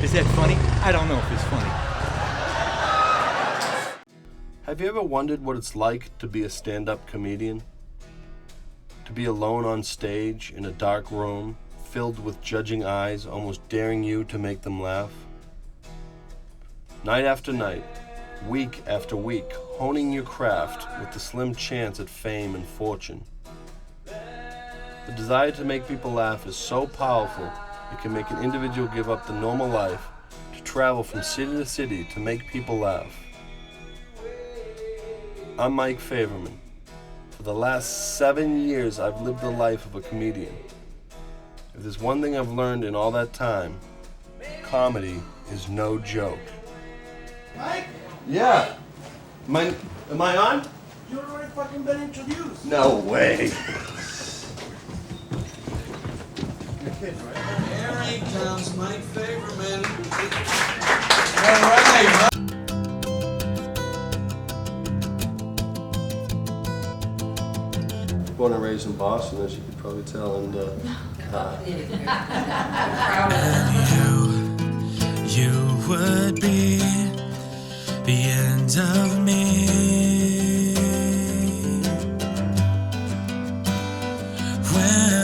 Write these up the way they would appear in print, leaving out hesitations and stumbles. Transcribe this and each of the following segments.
Is that funny? I don't know if it's funny. Have you ever wondered what it's like to be a stand-up comedian? To be alone on stage in a dark room, filled with judging eyes, almost daring you to make them laugh? Night after night, week after week, honing your craft with the slim chance at fame and fortune. The desire to make people laugh is so powerful, it can make an individual give up the normal life to travel from city to city to make people laugh. I'm Mike Faverman. For the last 7 years, I've lived the life of a comedian. If there's one thing I've learned in all that time, comedy is no joke. Mike? Yeah. Am I on? You've already fucking been introduced. No way. Here he comes, Mike Faverman. All right. Born and raised in Boston, as you could probably tell, and you would be the end of me. When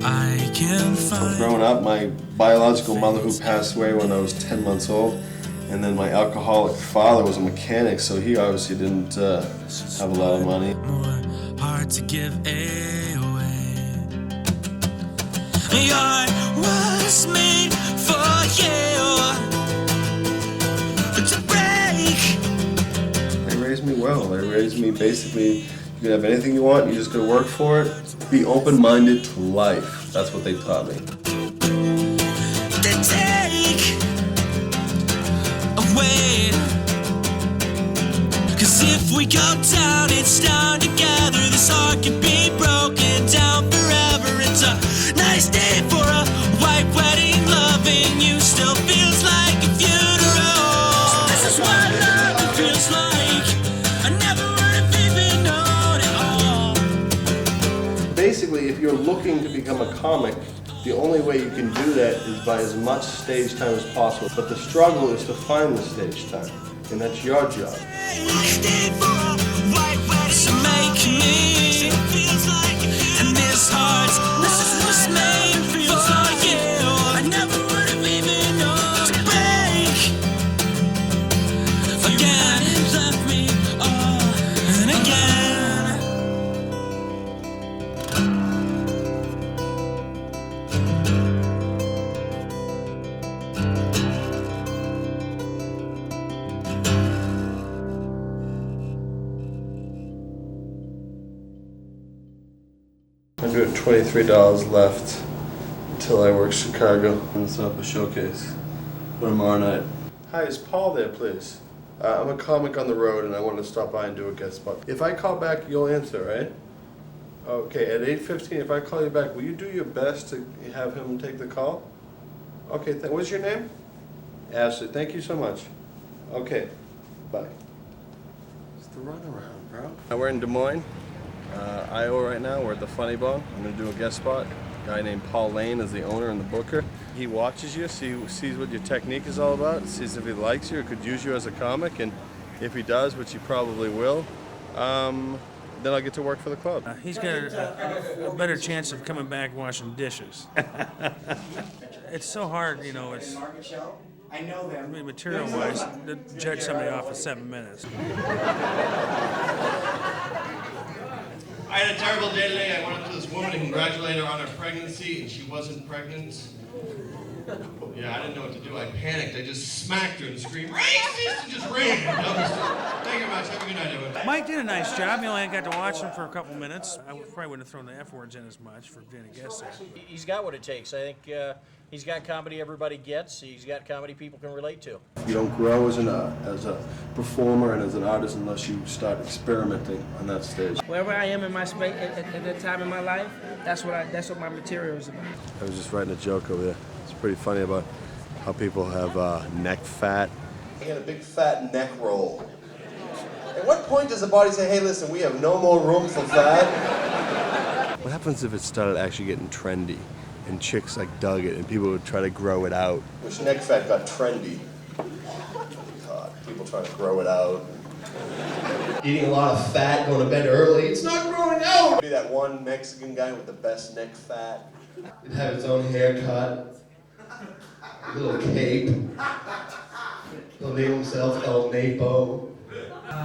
I can find. Growing up, my biological mother, who passed away when I was 10 months old, and then my alcoholic father was a mechanic, so he obviously didn't have a lot of money. Hard to give away. Your was made for you to break. They raised me well. They raised me basically, you can have anything you want, you just gotta work for it. Be open-minded to life. That's what they taught me. To take away. 'Cause if we go down, it's down together. This heart can be broken down forever. It's a nice day for a white wedding. Loving you still feels like a funeral. So this is what love feels like. I never would have even known it all. Basically, if you're looking to become a comic, the only way you can do that is by as much stage time as possible. But the struggle is to find the stage time, and that's your job. So make me, and this heart, this is what's made for you. I never would have even known to break. Again, left me all and again. $123 left until I work Chicago and set up a showcase for tomorrow night. Hi, is Paul there, please? I'm a comic on the road and I want to stop by and do a guest spot. If I call back, you'll answer, right? Okay, at 8:15, if I call you back, will you do your best to have him take the call? Okay, what's your name? Ashley, thank you so much. Okay, bye. It's the runaround, bro. We're in Des Moines, Iowa right now. We're at the Funny Bone. I'm going to do a guest spot. A guy named Paul Lane is the owner and the booker. He watches you, sees what your technique is all about, sees if he likes you or could use you as a comic, and if he does, which he probably will, then I'll get to work for the club. He's got a better chance of coming back washing dishes. It's so hard, you know, it's material-wise to judge somebody off in 7 minutes. I had a terrible day today. I went up to this woman to congratulate her on her pregnancy, and she wasn't pregnant. Yeah, I didn't know what to do. I panicked. I just smacked her and screamed, "Racist!" and just ran. Thank you very much. Have a good night, everyone. Mike did a nice job. You only got to watch him for a couple minutes. I probably wouldn't have thrown the F words in as much for being a guest there. He's got what it takes. I think he's got comedy everybody gets. He's got comedy people can relate to. You don't grow as a performer and as an artist unless you start experimenting on that stage. Wherever I am in my space at that time in my life, that's what my material is about. I was just writing a joke over there. It's pretty funny about how people have neck fat. I got a big fat neck roll. At what point does the body say, "Hey, listen, we have no more room for fat"? What happens if it started actually getting trendy? and chicks like dug it, and people would try to grow it out. Wish neck fat got trendy. God, people trying to grow it out. Eating a lot of fat, going to bed early. It's not growing out! Be that one Mexican guy with the best neck fat. He'd have his own haircut. A little cape. He'll name himself El Napo.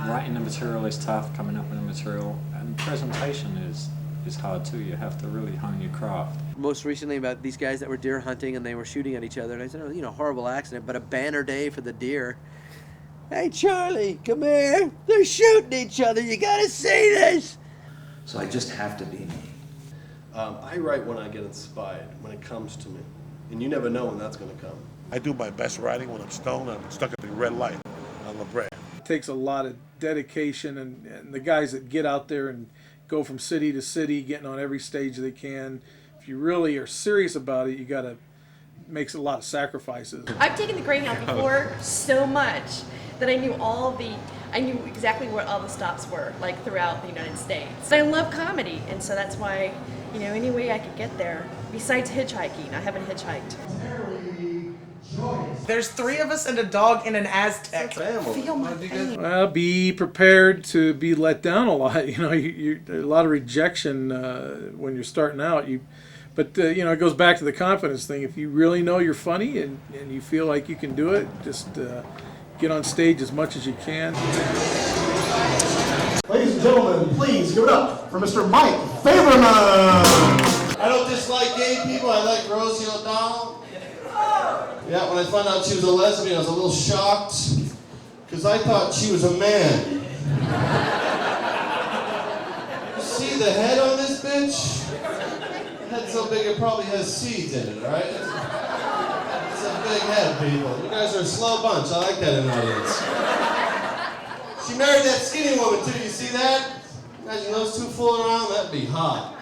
Writing the material is tough, coming up with the material, and presentation is hard too. You have to really hone your craft. Most recently about these guys that were deer hunting and they were shooting at each other, and I said, oh, you know, horrible accident, but a banner day for the deer. Hey, Charlie, come here. They're shooting each other. You gotta see this. So I just have to be me. I write when I get inspired, when it comes to me. And you never know when that's gonna come. I do my best writing when I'm stoned. I'm stuck at the red light on La Brea. It takes a lot of dedication, and the guys that get out there and go from city to city, getting on every stage they can. If you really are serious about it, you gotta make a lot of sacrifices. I've taken the Greyhound before so much that I knew I knew exactly what all the stops were, like throughout the United States. I love comedy, and so that's why, you know, any way I could get there, besides hitchhiking. I haven't hitchhiked. There's 3 of us and a dog in an Aztec. Feel my pain. Well, be prepared to be let down a lot. You know, a lot of rejection when you're starting out. But you know, it goes back to the confidence thing. If you really know you're funny and you feel like you can do it, just get on stage as much as you can. Ladies and gentlemen, please give it up for Mr. Mike Faverman. I don't dislike gay people. I like Rosie O'Donnell. Yeah, when I found out she was a lesbian, I was a little shocked because I thought she was a man. You see the head on this bitch? The head's so big it probably has seeds in it, right? It's a big head, people. You guys are a slow bunch. I like that in an audience. She married that skinny woman too. You see that? Imagine those two fooling around. That'd be hot.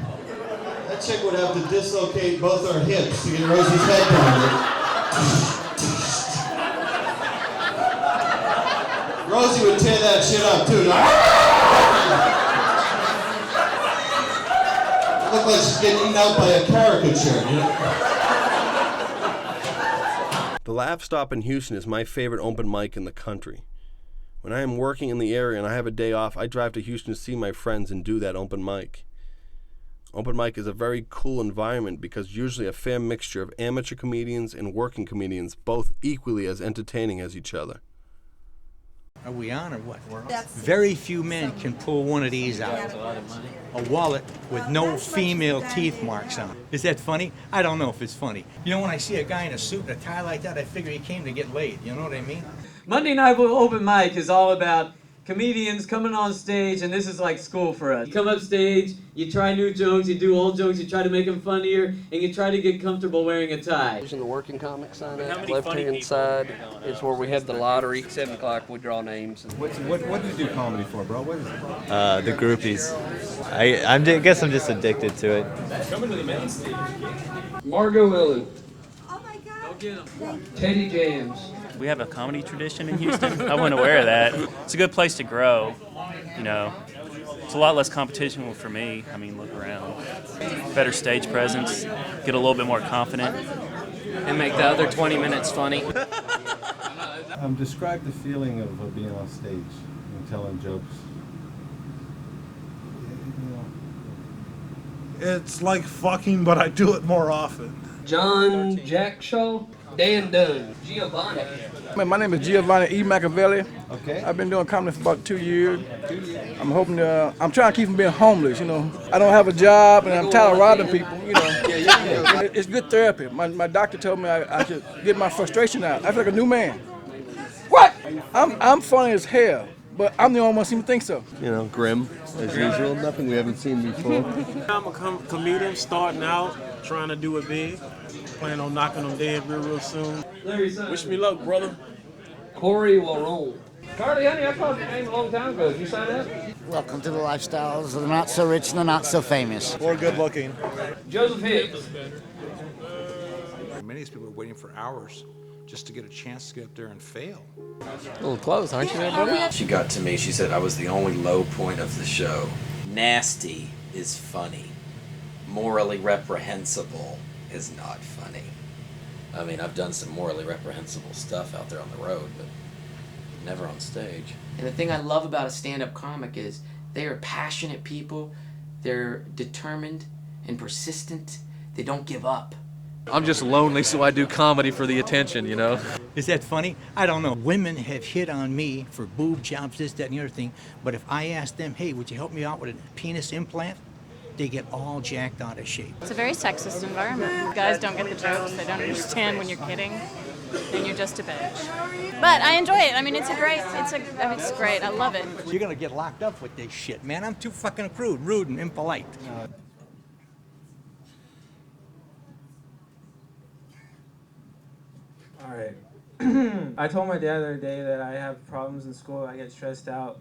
That chick would have to dislocate both her hips to get Rosie's head down. Rosie would tear that shit up too. It looked like she's getting eaten out by a caricature, you know? The Laugh Stop in Houston is my favorite open mic in the country. When I am working in the area and I have a day off, I drive to Houston to see my friends and do that open mic. Open mic is a very cool environment because usually a fair mixture of amateur comedians and working comedians, both equally as entertaining as each other. Are we on or what? Very few men can pull one of these out. A wallet with no female teeth marks on it. Is that funny? I don't know if it's funny. You know, when I see a guy in a suit and a tie like that, I figure he came to get laid. You know what I mean? Monday Night Open Mic is all about comedians coming on stage, and this is like school for us. You come up stage, you try new jokes, you do old jokes, you try to make them funnier, and you try to get comfortable wearing a tie. Using the working comic sign up, left-hand side is where we have the lottery. 7 o'clock, we draw names. What do you do comedy for, bro? What is it? The groupies. I guess I'm just addicted to it. Coming to the main stage. Margot Willie. Oh my God. Go get them. Teddy James. We have a comedy tradition in Houston. I wasn't aware of that. It's a good place to grow, you know. It's a lot less competition for me. I mean, look around. Better stage presence, get a little bit more confident. And make the other 20 minutes funny. Describe the feeling of being on stage and telling jokes. It's like fucking, but I do it more often. John Jackshaw. Dan Dunn. Giovanni. My name is Giovanni E. Machiavelli. Okay. I've been doing comedy for about 2 years. I'm hoping I'm trying to keep from being homeless, you know. I don't have a job and I'm tired of robbing people, you know. It's good therapy. My doctor told me I should get my frustration out. I feel like a new man. What? I'm funny as hell, but I'm the only one who seems to think so. You know, grim, as usual. Nothing we haven't seen before. I'm a comedian starting out, trying to do it big. Plan on knocking them dead real soon. Wish me luck, brother. Corey Warone. Carly, honey, I called your name a long time ago. Did you sign up? Welcome to the lifestyles of the not so rich and the not so famous. Or good looking. Joseph Hicks. Many of these people are waiting for hours just to get a chance to get up there and fail. A little close, aren't you, everybody? She got to me. She said I was the only low point of the show. Nasty is funny. Morally reprehensible is not funny. I mean, I've done some morally reprehensible stuff out there on the road, but never on stage. And the thing I love about a stand-up comic is they are passionate people, they're determined and persistent, they don't give up. I'm just lonely, so I do comedy for the attention, you know? Is that funny? I don't know. Women have hit on me for boob jobs, this, that, and the other thing, but if I ask them, hey, would you help me out with a penis implant? They get all jacked out of shape. It's a very sexist environment. Guys don't get the jokes, they don't understand when you're kidding, and you're just a bitch. But I enjoy it. I mean, it's great. It's great. I love it. You're gonna get locked up with this shit, man. I'm too fucking crude, rude, and impolite. All right. I told my dad the other day that I have problems in school. I get stressed out.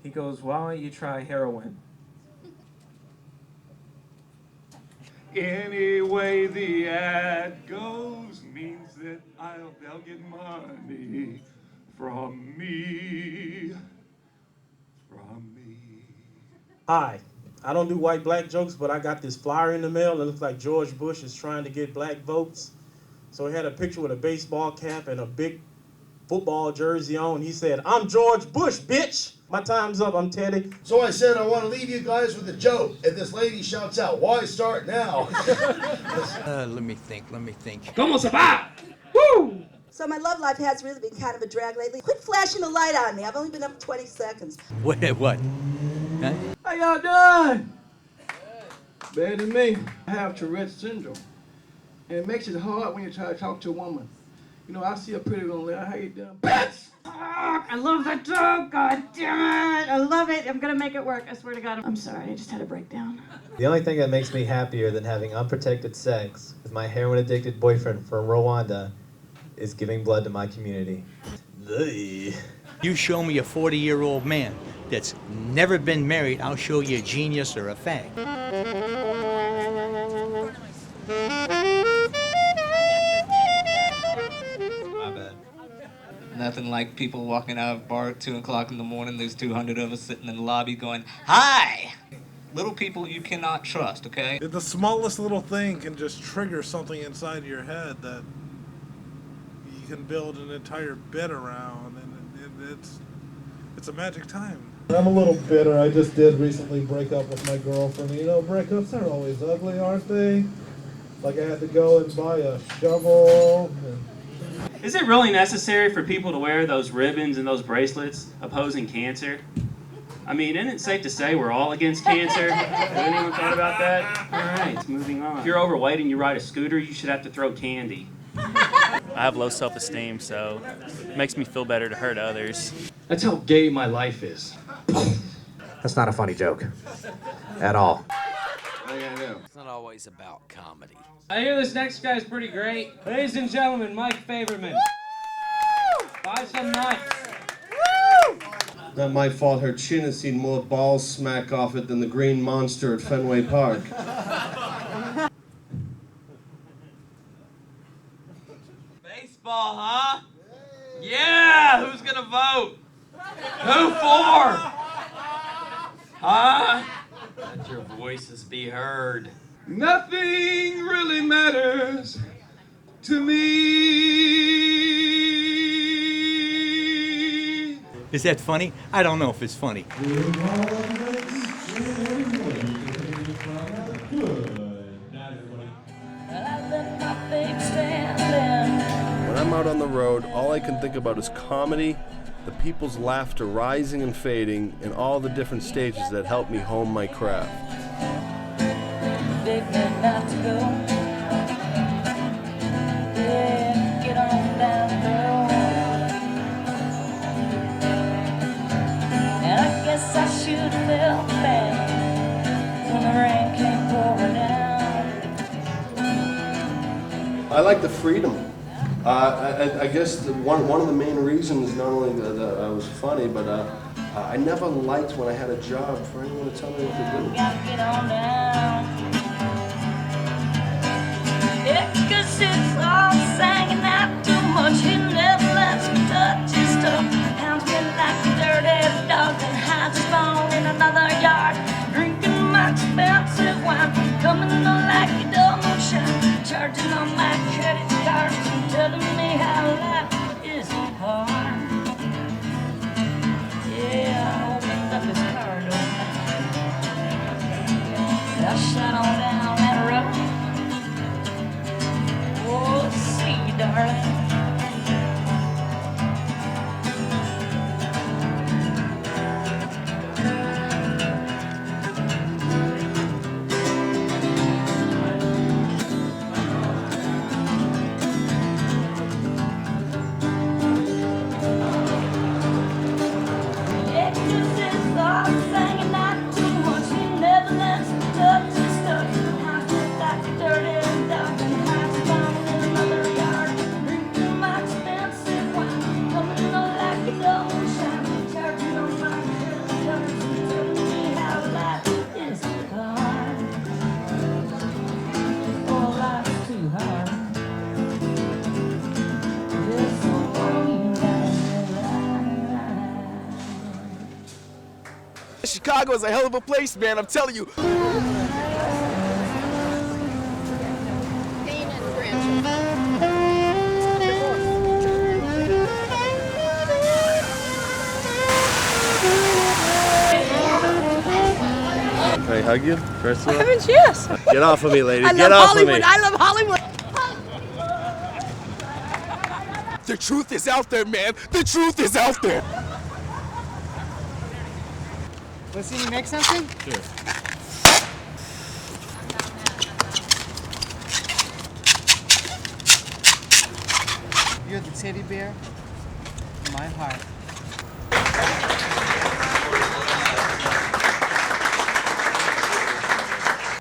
He goes, "Why don't you try heroin?" Any way the ad goes means that they'll get money from me. Hi, I don't do white-black jokes, but I got this flyer in the mail that looks like George Bush is trying to get black votes. So he had a picture with a baseball cap and a big football jersey on. He said, "I'm George Bush, bitch." My time's up, I'm Teddy. So I said I want to leave you guys with a joke. And this lady shouts out, "Why start now?" Let me think. ¿Cómo se va? Woo! So my love life has really been kind of a drag lately. Quit flashing the light on me. I've only been up 20 seconds. What? Huh? How y'all doing? Better than me. I have Tourette's syndrome. And it makes it hard when you try to talk to a woman. You know, I see a pretty little lady. How you doing? Bitch! I love that joke. God damn it. I love it. I'm going to make it work. I swear to God. I'm sorry. I just had a breakdown. The only thing that makes me happier than having unprotected sex with my heroin-addicted boyfriend from Rwanda is giving blood to my community. You show me a 40-year-old man that's never been married, I'll show you a genius or a fag. My bad. Nothing like people walking out of a bar at 2 o'clock in the morning. There's 200 of us sitting in the lobby going, "Hi!" Little people you cannot trust, okay? The smallest little thing can just trigger something inside your head that you can build an entire bit around, and it's a magic time. I'm a little bitter. I just did recently break up with my girlfriend. You know, breakups are always ugly, aren't they? Like I had to go and buy a shovel. Is it really necessary for people to wear those ribbons and those bracelets opposing cancer? I mean, isn't it safe to say we're all against cancer? Has anyone thought about that? All right, moving on. If you're overweight and you ride a scooter, you should have to throw candy. I have low self-esteem, so it makes me feel better to hurt others. That's how gay my life is. That's not a funny joke. At all. It's not always about comedy. I hear this next guy's pretty great. Ladies and gentlemen, Mike Faverman. Buy some nuts. Not my fault her chin has seen more balls smack off it than the green monster at Fenway Park. Baseball, huh? Yeah, who's gonna vote? Who for? Huh? Let your voices be heard. Nothing really matters to me. Is that funny? I don't know if it's funny. When I'm out on the road, all I can think about is comedy, the people's laughter rising and fading, and all the different stages that help me hone my craft. Big men not to go. Yeah, get on down, girl. And I guess I should have felt bad when the rain came pouring down. I like the freedom. I guess one of the main reasons, not only that I was funny, but I never liked when I had a job for anyone to tell me what to do. Gotta get on down. Yeah, 'cause it's all singing out too much. He never lets me touch his stuff. Hounds me like a dirty dog that hides his bone in another yard. Drinking my expensive wine, coming on like a double shot. Charging credit cards and telling me how life is hard. Yeah, I opened up his car door. I shut on down that road. Oh, see you, darling. Chicago is a hell of a place, man, I'm telling you. Can I hug you, first of all? Heavens, yes. Get off of me, lady. I Get love off Hollywood. of me. I love Hollywood. The truth is out there, man. The truth is out there. Want to see me make something? Sure. You're the teddy bear in my heart.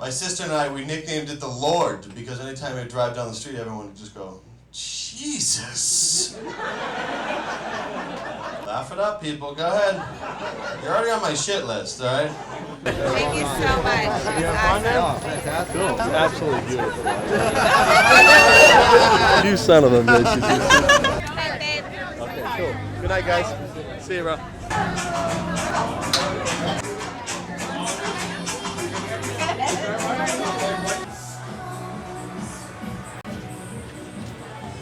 My sister and I, we nicknamed it the Lord because anytime I drive down the street, everyone would just go, Jesus. Laugh it up, people. Go ahead. You're already on my shit list, all right? Thank you so much. You have fun now? Fantastic. Cool. Absolutely beautiful. You son of a bitch. Okay, cool. Good night, guys. See you, bro.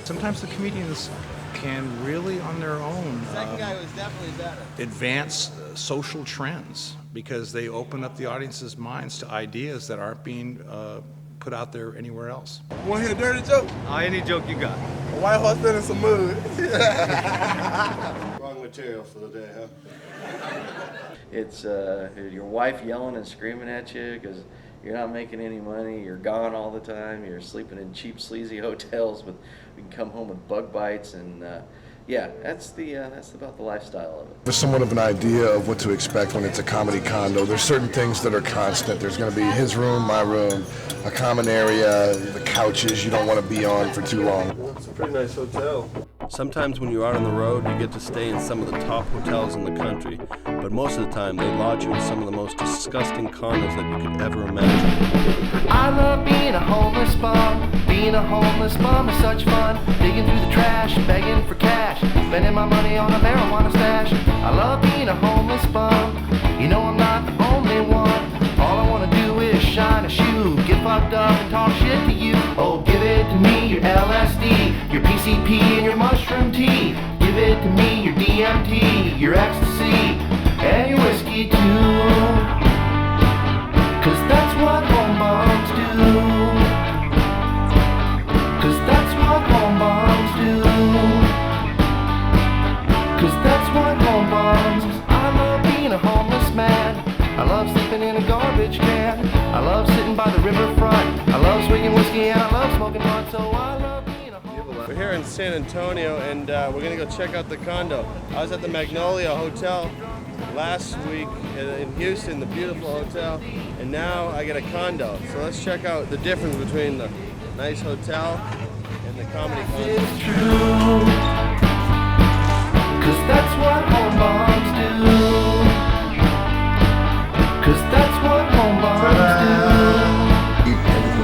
Sometimes the comedians can really, on their own, Second guy was definitely better. advance social trends because they open up the audience's minds to ideas that aren't being put out there anywhere else. Want to hear a dirty joke? Any joke you got. A white horse been in some mud. Wrong material for the day, huh? It's your wife yelling and screaming at you because you're not making any money, you're gone all the time, you're sleeping in cheap, sleazy hotels, but we can come home with bug bites, and yeah, that's about the lifestyle of it. There's somewhat of an idea of what to expect when it's a comedy condo. There's certain things that are constant. There's going to be his room, my room, a common area, the couches you don't want to be on for too long. It's a pretty nice hotel. Sometimes when you're out on the road, you get to stay in some of the top hotels in the country, but most of the time they lodge you in some of the most disgusting condos that you could ever imagine. I love being a homeless bum. Being a homeless bum is such fun. Digging through the trash, begging for cash, spending my money on a marijuana stash. I love being a homeless bum. You know I'm not the only one. All I wanna do is shine a shoe, get fucked up and talk shit to you. Oh, give it to me, your LSD, your PCP and your mushroom tea. Give it to me, your DMT, your ecstasy, and your whiskey too. Cause that's what home bums do. Cause that's what home bums do. Cause that's what home bums. I love being a homeless man. I love sleeping in a garbage can. I love sitting by the riverfront. I love swinging whiskey and I love smoking blunt. So I love being a homeless. We're here in San Antonio and we're gonna go check out the condo. I was at the Magnolia Hotel last week in Houston, the beautiful hotel, and now I get a condo. So let's check out the difference between the nice hotel and the comedy condo. It's true. Cause that's what home bombs do. Cause that's what home bombs do.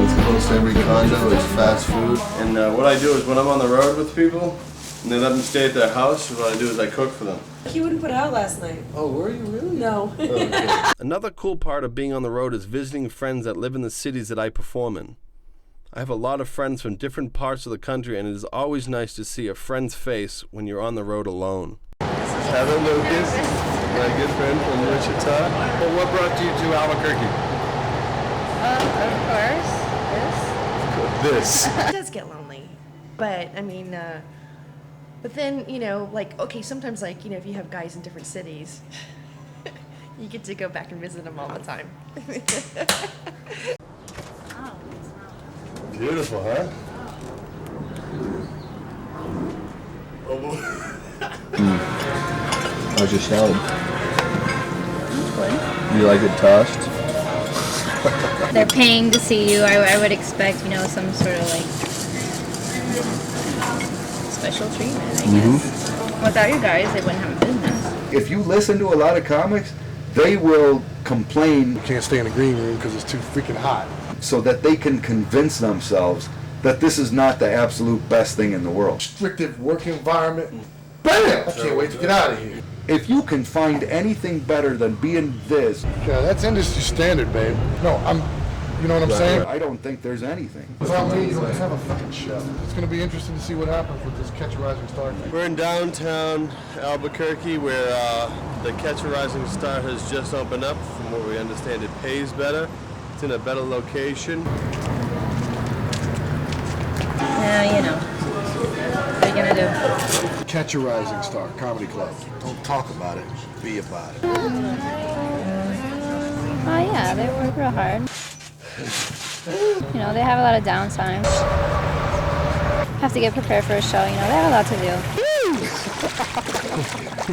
It's close to every condo, it's fast food. And what I do is when I'm on the road with people, and they let me stay at their house, what I do is I cook for them. He wouldn't put out last night. Oh, were you really? No. Oh, okay. Another cool part of being on the road is visiting friends that live in the cities that I perform in. I have a lot of friends from different parts of the country, and it is always nice to see a friend's face when you're on the road alone. This is Heather Lucas, my good friend from Wichita. Well, what brought you to Albuquerque? Of course, this. This. It does get lonely, but I mean, but then, you know, like, okay, sometimes, like, you know, if you have guys in different cities, you get to go back and visit them all the time. Beautiful, huh? How's your salad? You like it tossed? They're paying to see you. I would expect, you know, some sort of like special treatment, I guess. Without you guys, they wouldn't have a business. If you listen to a lot of comics, they will complain. You can't stay in the green room because it's too freaking hot. So that they can convince themselves that this is not the absolute best thing in the world. Restrictive work environment. Bam! I can't wait to get out of here. If you can find anything better than being this. Yeah, that's industry standard, babe. No, you know what I'm saying? I don't think there's anything. Without me, you don't have a fucking show. It's going to be interesting to see what happens with this Catch a Rising Star thing. We're in downtown Albuquerque where the Catch a Rising Star has just opened up. From what we understand, it pays better. It's in a better location. Yeah, you know. What are you going to do? Catch a Rising Star Comedy Club. Don't talk about it, be about it. Oh, yeah, they work real hard. You know, they have a lot of downtime. Have to get prepared for a show, you know, they have a lot to do. I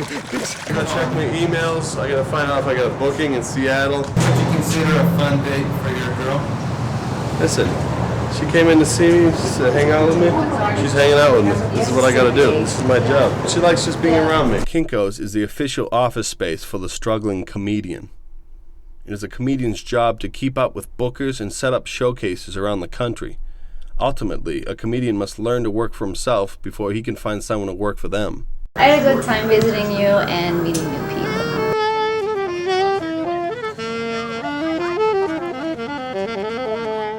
gotta check my emails. I gotta find out if I got a booking in Seattle. Would you consider a fun date for your girl? Listen, she came in to see me, to hang out with me. She's hanging out with me. This is what I gotta do. This is my job. She likes just being around me. Kinko's is the official office space for the struggling comedian. It is a comedian's job to keep up with bookers and set up showcases around the country. Ultimately, a comedian must learn to work for himself before he can find someone to work for them. I had a good time visiting you and meeting new people.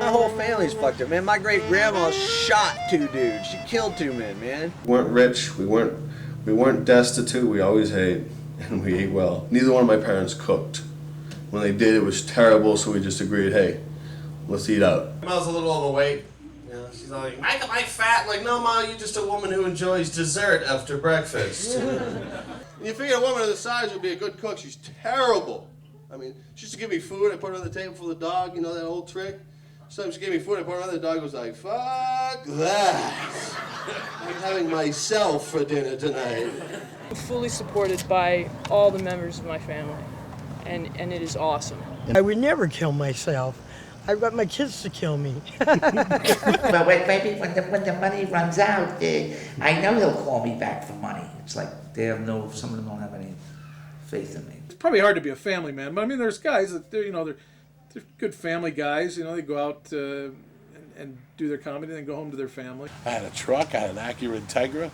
My whole family's fucked up, man. My great grandma shot 2 dudes. She killed 2 men, man. We weren't rich. We weren't destitute. We always ate, and we ate well. Neither one of my parents cooked. When they did, it was terrible. So we just agreed, hey, let's eat out. I was a little overweight. She's like, Mike, am I fat? I'm like, no, Ma, you're just a woman who enjoys dessert after breakfast. You figure a woman of this size would be a good cook. She's terrible. I mean, she used to give me food. I put it on the table for the dog. You know that old trick? Sometimes she gave me food. I put it on the dog. Was like, fuck that. I'm having myself for dinner tonight. I'm fully supported by all the members of my family, and it is awesome. I would never kill myself. I've got my kids to kill me. But maybe when the money runs out, I know they'll call me back for money. It's like some of them don't have any faith in me. It's probably hard to be a family man, but I mean, there's guys that they're good family guys. You know, they go out and do their comedy, and then go home to their family. I had a truck. I had an Acura Integra.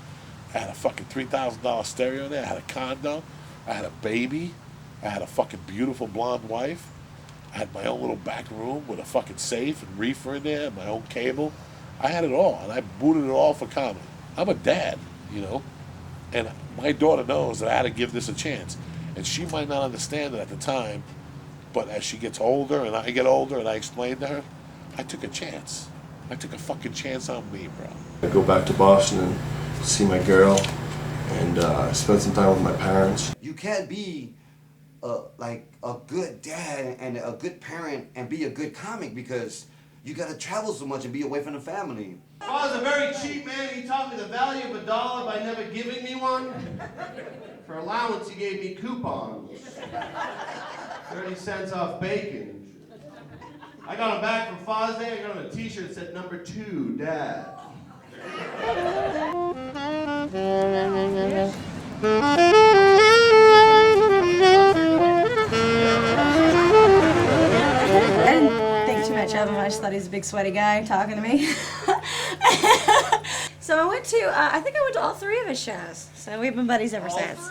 I had a fucking $3,000 stereo there. I had a condo. I had a baby. I had a fucking beautiful blonde wife. I had my own little back room with a fucking safe and reefer in there and my own cable. I had it all, and I booted it all for comedy. I'm a dad, you know, and my daughter knows that I had to give this a chance. And she might not understand it at the time, but as she gets older and I get older and I explained to her, I took a chance. I took a fucking chance on me, bro. I go back to Boston and see my girl and spend some time with my parents. You can't be like a good dad and a good parent and be a good comic because you gotta travel so much and be away from the family. I was a very cheap man. He taught me the value of $1 by never giving me one. For allowance, he gave me coupons. 30 cents off bacon. I got him back from Father's Day. I got him a t-shirt that said number 2, Dad. I didn't think too much of him. I just thought he was a big sweaty guy talking to me. So I went to, I think I went to all 3 of his shows. So we've been buddies ever since.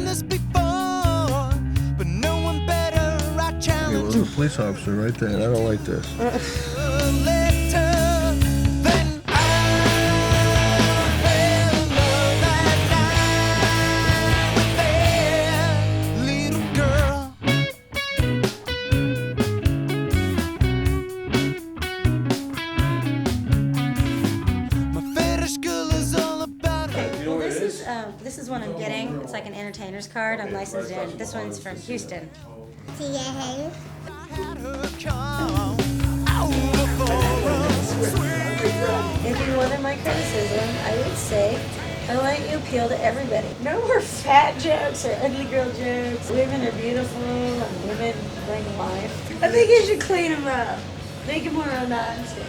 done this before, but no one better. I Hey, challenge well, there's a police officer right there, and I don't like this. This is one I'm getting. It's like an entertainer's card. I'm licensed in. This one's from Houston. Yeah. If you wanted my criticism, I would say I want you appeal to everybody. No more fat jokes or ugly girl jokes. Women are beautiful and women bring life. I think you should clean them up. Make them more romantic.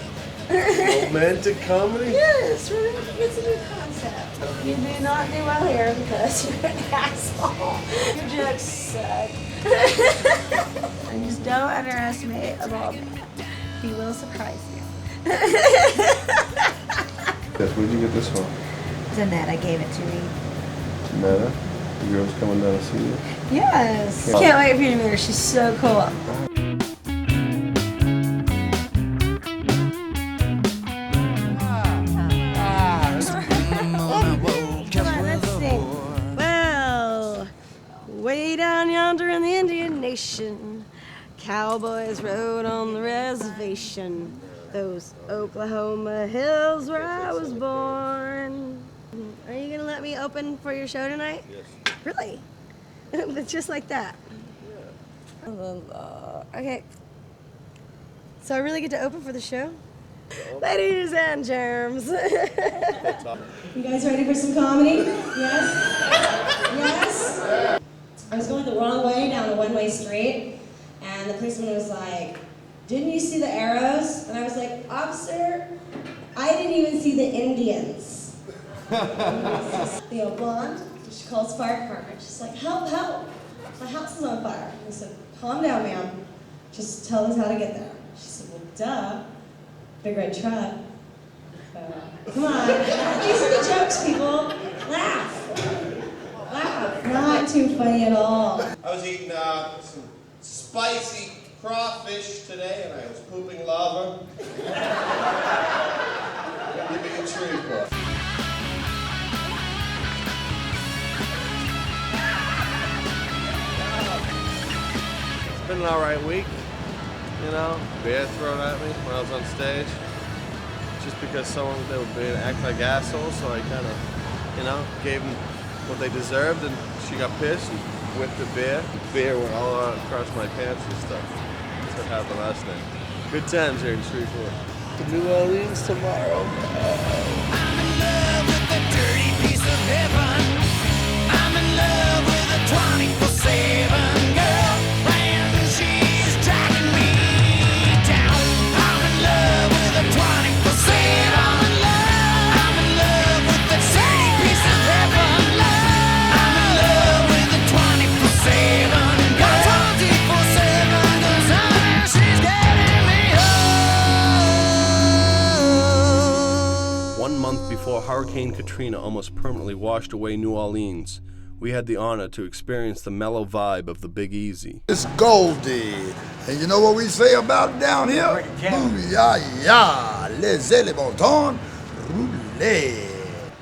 Romantic comedy? Yes, romantic. It's a new concept. You do not do well here because you're an asshole. Your jokes suck. And just don't underestimate a bald man. He will surprise you. Yes, where'd you get this from? Zanette, I gave it to me. Netta? The girl's coming down to see you? Yes. Can't wait for you to meet her. She's so cool. Well, way down yonder in the Indian Nation, cowboys rode on the reservation. Those Oklahoma hills where I was born. Are you gonna let me open for your show tonight? Yes. Really? Just like that? Yeah. Okay. So I really get to open for the show? Ladies and germs. You guys ready for some comedy? Yes? Yes? I was going the wrong way down a one-way street, and the policeman was like, "Didn't you see the arrows?" And I was like, "Officer, I didn't even see the Indians." The blonde, she calls fire department. She's like, "Help, help, my house is on fire." And I said, "Calm down, ma'am. Just tell us how to get there." She said, "Well, duh, big red truck." Come on, these are the jokes, people. Laugh. Laugh. Not too funny at all. I was eating some spicy crawfish today, and I was pooping lava. Give me a treat, boy. It's been an alright week, you know. Beer thrown at me when I was on stage. Just because they were being act like assholes, so I kind of, you know, gave them what they deserved, and she got pissed and whipped the beer. Beer went all across my pants and stuff. That's what happened last night. Good times here in Shreveport. To New Orleans tomorrow. I'm in love with a dirty piece of heaven. I'm in love with a 24/7 girl, and she's dragging me down. I'm in love with a 24/7. I'm in love with a dirty piece of heaven. I'm in love with a 24/7 girl. 24/7 'cause she's getting me home. 1 month before Hurricane Katrina almost permanently washed away New Orleans, we had the honor to experience the mellow vibe of the Big Easy. It's Goldie. And you know what we say about it down here? Booyah, les éléments roulés.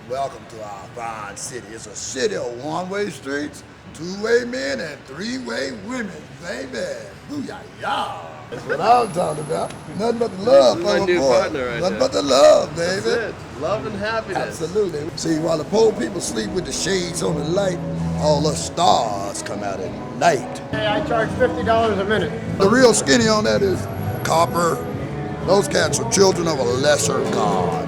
Welcome to our fine city. It's a city of one-way streets, two-way men, and three-way women, baby. Booyah. That's what I'm talking about. Nothing but the love, This is my new partner right Nothing there. but the love, baby. That's it. Love and happiness. Absolutely. See, while the poor people sleep with the shades on the light, all the stars come out at night. Hey, I charge $50 a minute. The real skinny on that is copper. Those cats are children of a lesser god.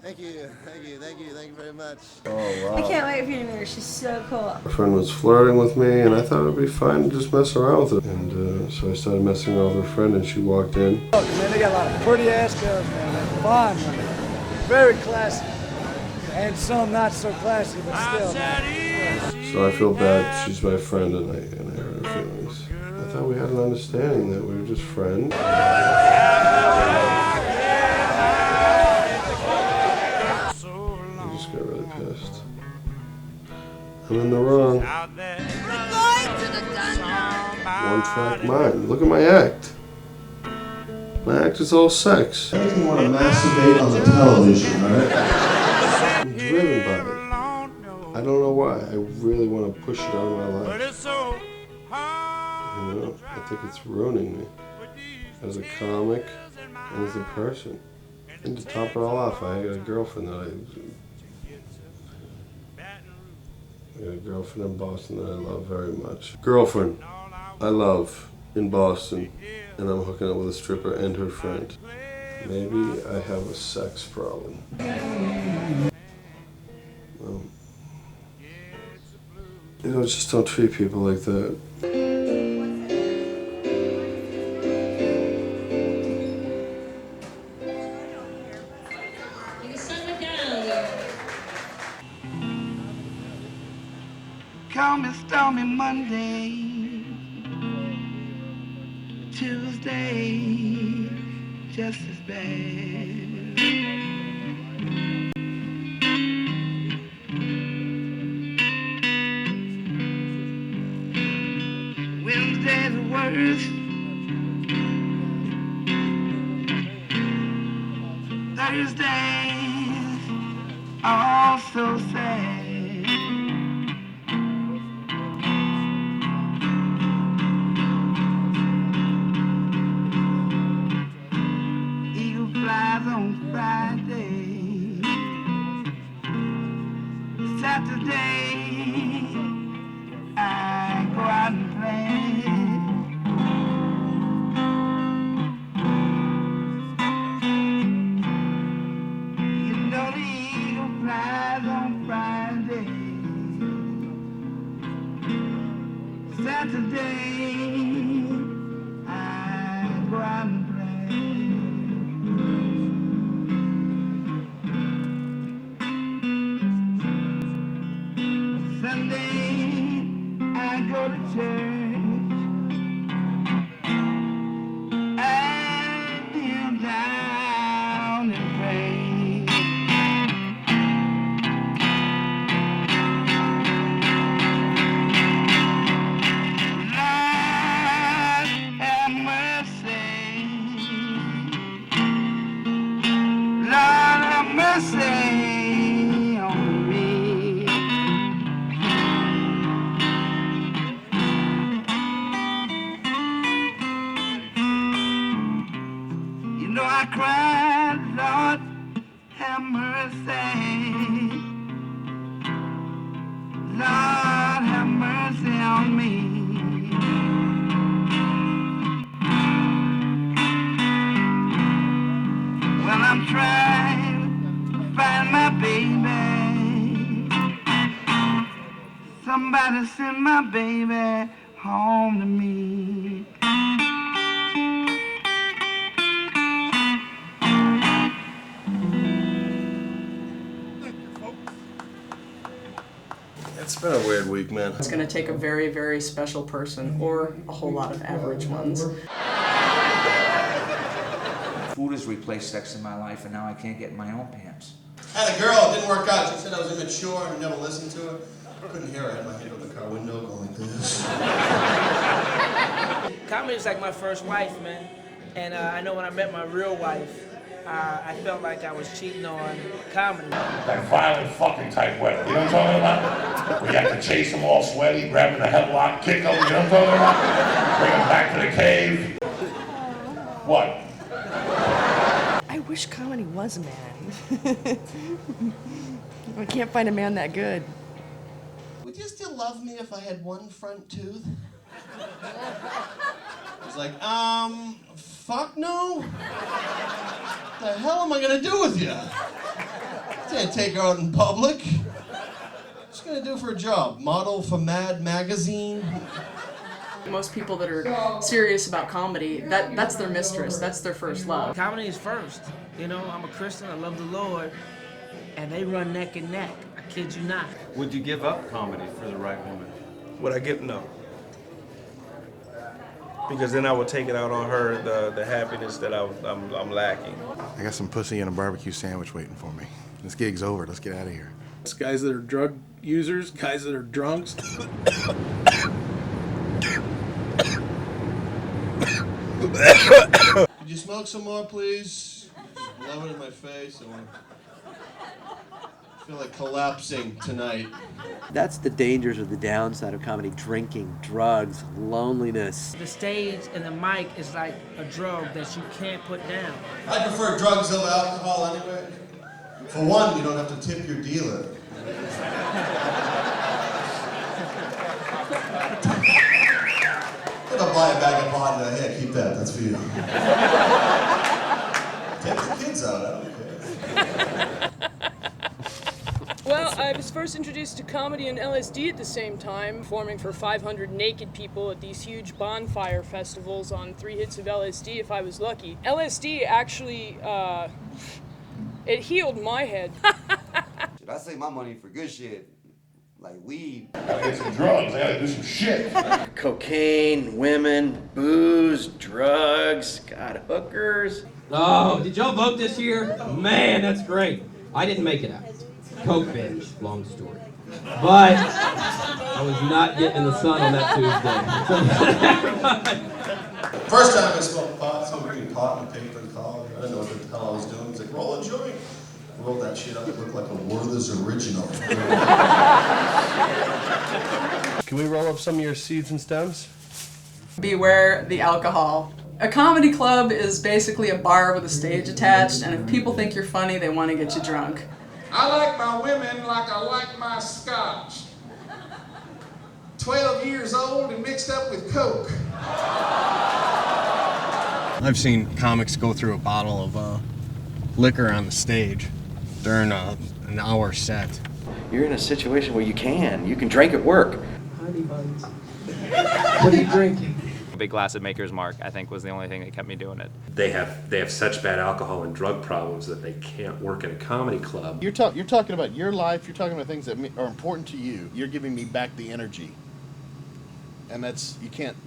Thank you very much. Oh, wow. I can't wait for you to meet her. She's so cool. My friend was flirting with me, and I thought it would be fun to just mess around with it. And so I started messing around with her friend, and she walked in. Look, man, they got a lot of pretty ass girls, man. They're fine, man. Very classy. And some not so classy, but still. Man. So I feel bad. She's my friend, and I hurt her feelings. I thought we had an understanding that we were just friends. So just got really pissed. I'm in the wrong. One track mind. Look at my act. My act is all sex. I didn't want to masturbate on the television, alright? I'm driven by it. I don't know why. I really want to push it out of my life. You know, I think it's ruining me as a comic and as a person. And to top it all off, I got a girlfriend that I got a girlfriend in Boston that I love very much. Girlfriend I love in Boston, and I'm hooking up with a stripper and her friend. Maybe I have a sex problem. You know, just don't treat people like that. Call me stormy Monday, Tuesday, just as bad. Wednesday the worst, Thursdays all so sad. On Friday, Saturday, I go out and play. You know the eagle flies on Friday, Saturday, I go out and play. Sunday, I go to church and kneel down and pray. Lord, have mercy. Lord, have mercy on me. I cried, Lord, have mercy. Lord, have mercy on me. Well, I'm trying to find my baby. Somebody send my baby home to me. It's been a weird week, man. It's going to take a very, very special person or a whole lot of average ones. Food has replaced sex in my life, and now I can't get in my own pants. I had a girl, it didn't work out. She said I was immature and never listened to her. I couldn't hear her. I had my head on the car window going like this. Comedy is like my first wife, man. And I know when I met my real wife, I felt like I was cheating on comedy. That violent fucking type weather, you know what I'm talking about? Where you have to chase them all sweaty, grab them in a headlock, kick them, you know what I'm talking about? Bring them back to the cave. What? I wish comedy was a man. I can't find a man that good. Would you still love me if I had one front tooth? I was like, fuck no? What the hell am I gonna do with you? Can't take her out in public. What's gonna do for a job? Model for Mad Magazine? Most people that are serious about comedy, that's their mistress, that's their first love. Comedy is first. You know, I'm a Christian, I love the Lord, and they run neck and neck. I kid you not. Would you give up comedy for the right woman? Would I give? No. Because then I would take it out on her, the happiness that I'm lacking. I got some pussy and a barbecue sandwich waiting for me. This gig's over. Let's get out of here. It's guys that are drug users, guys that are drunks. Could you smoke some more, please? Just blow it in my face. I feel like collapsing tonight. That's the dangers or the downside of comedy: drinking, drugs, loneliness. The stage and the mic is like a drug that you can't put down. I prefer drugs over alcohol anyway. For one, you don't have to tip your dealer. I'll buy a bag of pot and here, keep that, that's for you. Take the kids out, I don't care. Well, I was first introduced to comedy and LSD at the same time, performing for 500 naked people at these huge bonfire festivals on 3 hits of LSD if I was lucky. LSD actually, it healed my head. I save my money for good shit, like weed. I gotta get some drugs, I gotta do some shit. Cocaine, women, booze, drugs, God, hookers. Oh, did y'all vote this year? Man, that's great. I didn't make it out. Coke binge, long story. But I was not getting in the sun on that Tuesday. First time I smoked pot, someone reading pot in the paper in college. I didn't know what the hell I was doing. It's like, roll a joint. I rolled that shit up, it looked like a Werther's original. Can we roll up some of your seeds and stems? Beware the alcohol. A comedy club is basically a bar with a stage attached, and if people think you're funny, they want to get you drunk. I like my women like I like my scotch. 12 years old and mixed up with Coke. I've seen comics go through a bottle of liquor on the stage during an hour set. You're in a situation where you can drink at work. Honey buns. What are you drinking? A big glass of Maker's Mark, I think, was the only thing that kept me doing it. They have such bad alcohol and drug problems that they can't work in a comedy club. You're talking about your life. You're talking about things that are important to you. You're giving me back the energy, and that's you can't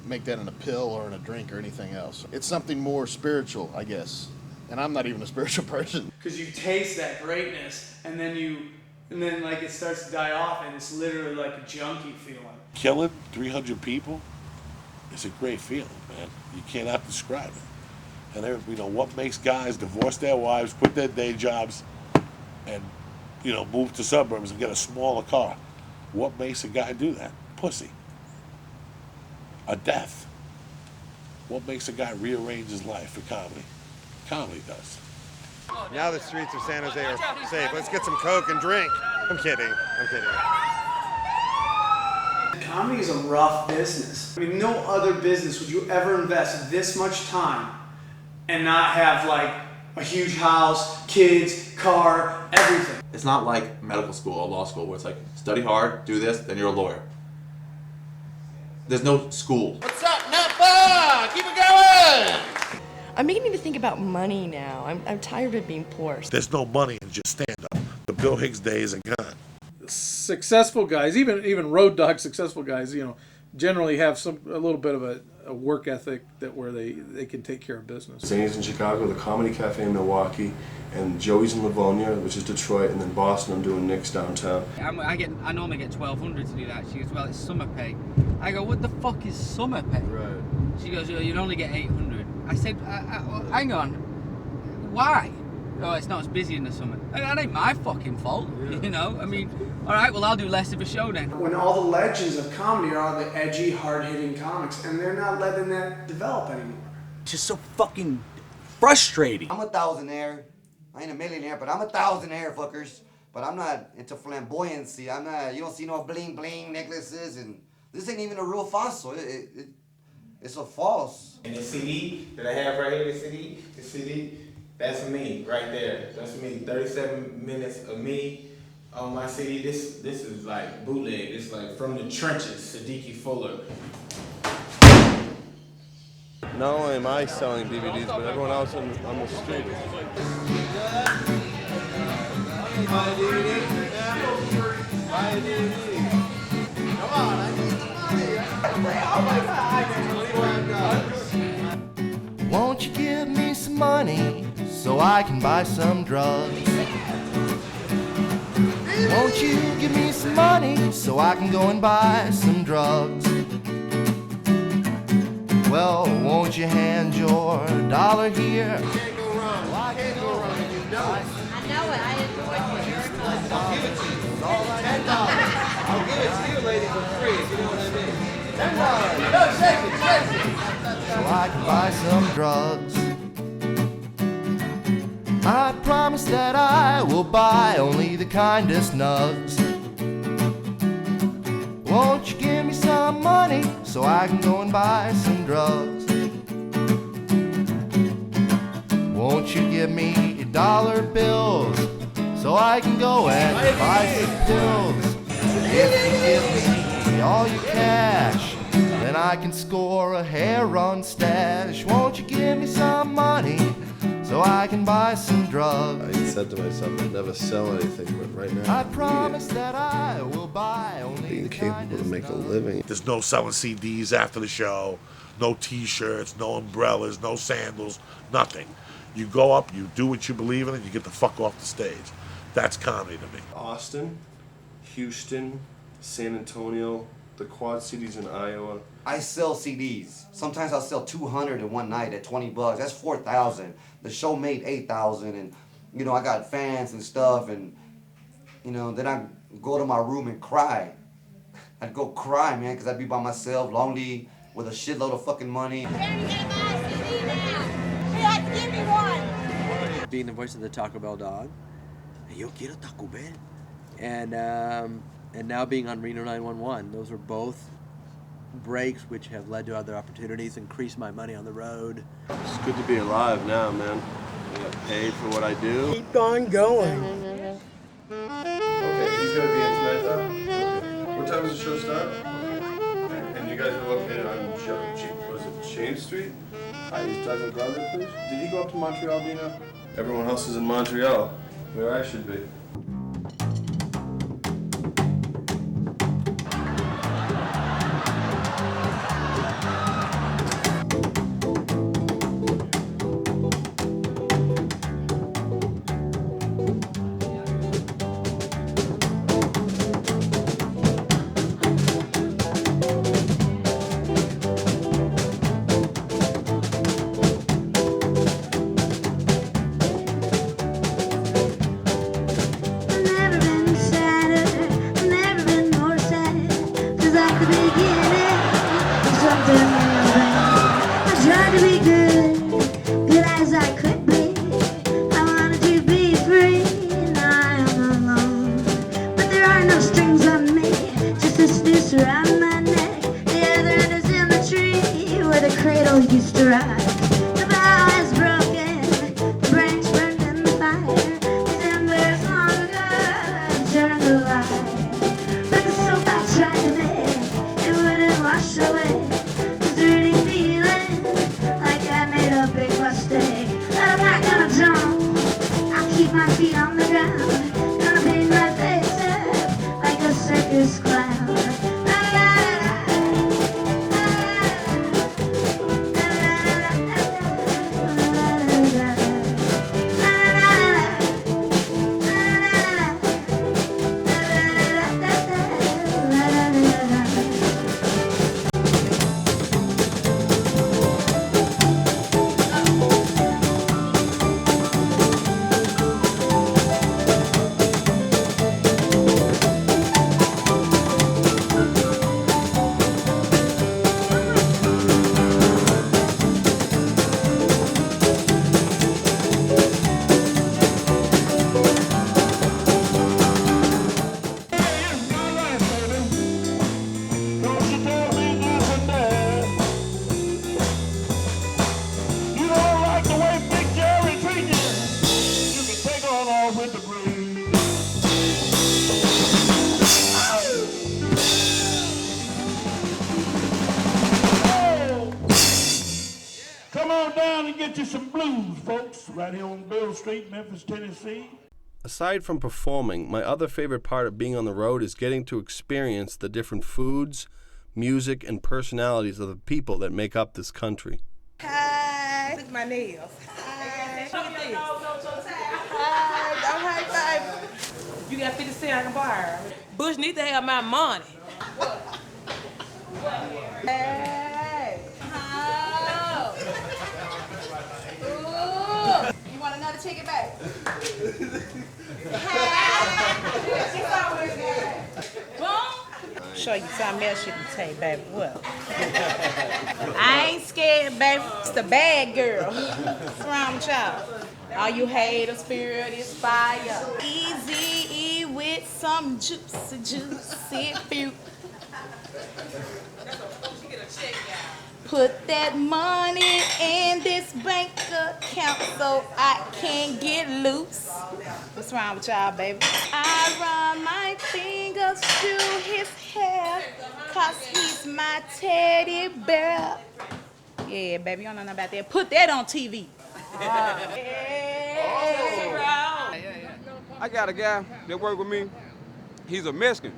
make that in a pill or in a drink or anything else. It's something more spiritual, I guess. And I'm not even a spiritual person. Because you taste that greatness, and then like it starts to die off, and it's literally like a junkie feeling. Killing 300 people is a great feeling, man. You cannot describe it. And you know what makes guys divorce their wives, quit their day jobs, and move to suburbs and get a smaller car? What makes a guy do that? Pussy. A death. What makes a guy rearrange his life for comedy? Comedy does. Now the streets of San Jose are safe. Let's get some Coke and drink. I'm kidding. Comedy is a rough business. I mean, no other business would you ever invest this much time and not have like a huge house, kids, car, everything. It's not like medical school or law school where it's like, study hard, do this, then you're a lawyer. There's no school. What's up, Napa? Keep it going! I'm beginning to think about money now. I'm tired of being poor. There's no money in just stand-up. The Bill Hicks days are gone. Successful guys, even road dog successful guys, generally have a little bit of a work ethic where they can take care of business. Zany's in Chicago, the Comedy Cafe in Milwaukee, and Joey's in Livonia, which is Detroit, and then Boston. I'm doing Nick's downtown. I normally get $1,200 to do that. She goes, well, it's summer pay. I go, what the fuck is summer pay? Right. She goes, you'd only get $800. I said, hang on, why? Oh, it's not as busy in the summer. That ain't my fucking fault, I mean, all right, well, I'll do less of a show then. When all the legends of comedy are all the edgy, hard-hitting comics, and they're not letting that develop anymore. It's just so fucking frustrating. I'm a thousandaire. I ain't a millionaire, but I'm a thousandaire, fuckers. But I'm not into flamboyancy. You don't see no bling bling necklaces, and this ain't even a real fossil. It's a false. And the CD that I have right here, the CD, that's me right there. That's me. 37 minutes of me on my CD. This is like bootleg. It's like from the trenches, Siddiqui Fuller. Not only am I selling DVDs, but everyone else on the street. Buy a DVD. Buy a DVD. Come on, I need some money. Oh my God. Won't you give me some money so I can buy some drugs? Won't you give me some money so I can go and buy some drugs? Well, won't you hand your dollar here? You can't go wrong. You can't go wrong, and you know it. I know it. I enjoyed it. I'll give it to you. $10. I'll give it to you, lady, for free, if you know what I mean. $10. No, shake it. So I can buy some drugs. I promise that I will buy only the kindest nugs. Won't you give me some money so I can go and buy some drugs? Won't you give me dollar bills so I can go and buy some pills? If you give me all your cash, then I can score a hair run stash. Won't you give me some money so I can buy some drugs? I said to myself, I'd never sell anything, but right now I promise that I will buy only being the capable to make a living. There's no selling CDs after the show, no t-shirts, no umbrellas, no sandals, nothing. You go up, you do what you believe in, and you get the fuck off the stage. That's comedy to me. Austin, Houston, San Antonio, the Quad Cities in Iowa. I sell CDs. Sometimes I'll sell 200 in one night at $20. That's 4,000. The show made 8,000, and you know I got fans and stuff, and you know then I go to my room and cry. I'd go cry, man, because I'd be by myself, lonely, with a shitload of fucking money. Give me one. Being the voice of the Taco Bell dog. Yo quiero Taco Bell. And now being on Reno 911. Those are both breaks which have led to other opportunities, increased my money on the road. It's good to be alive now, man. I get paid for what I do. Keep on going. Okay, he's gonna be in tonight though? What time does the show start? And you guys are located on, was it Shane Street? Hi, is Doug McGraw, please? Did he go up to Montreal, do you know? Everyone else is in Montreal, where I should be. Right here on Bill Street, Memphis, Tennessee. Aside from performing, my other favorite part of being on the road is getting to experience the different foods, music, and personalities of the people that make up this country. Hi. Look at my nails. Hi. Look at this. Hi. Don't high five. You got 50 cents I can borrow. Bush need to have my money. Hey. Oh. Ooh. You want another ticket back? Show you something else you can take, baby. What? I ain't scared, baby. It's the bad girl. What's wrong with y'all? All you haters, spirit is fire. Easy with some juicy fruit. Put that money in this bank account so I can get loose. What's wrong with y'all, baby? I run my fingers through his hair, 'cause he's my teddy bear. Yeah, baby, you don't know nothing about that. Put that on TV. I got a guy that worked with me. He's a Mexican.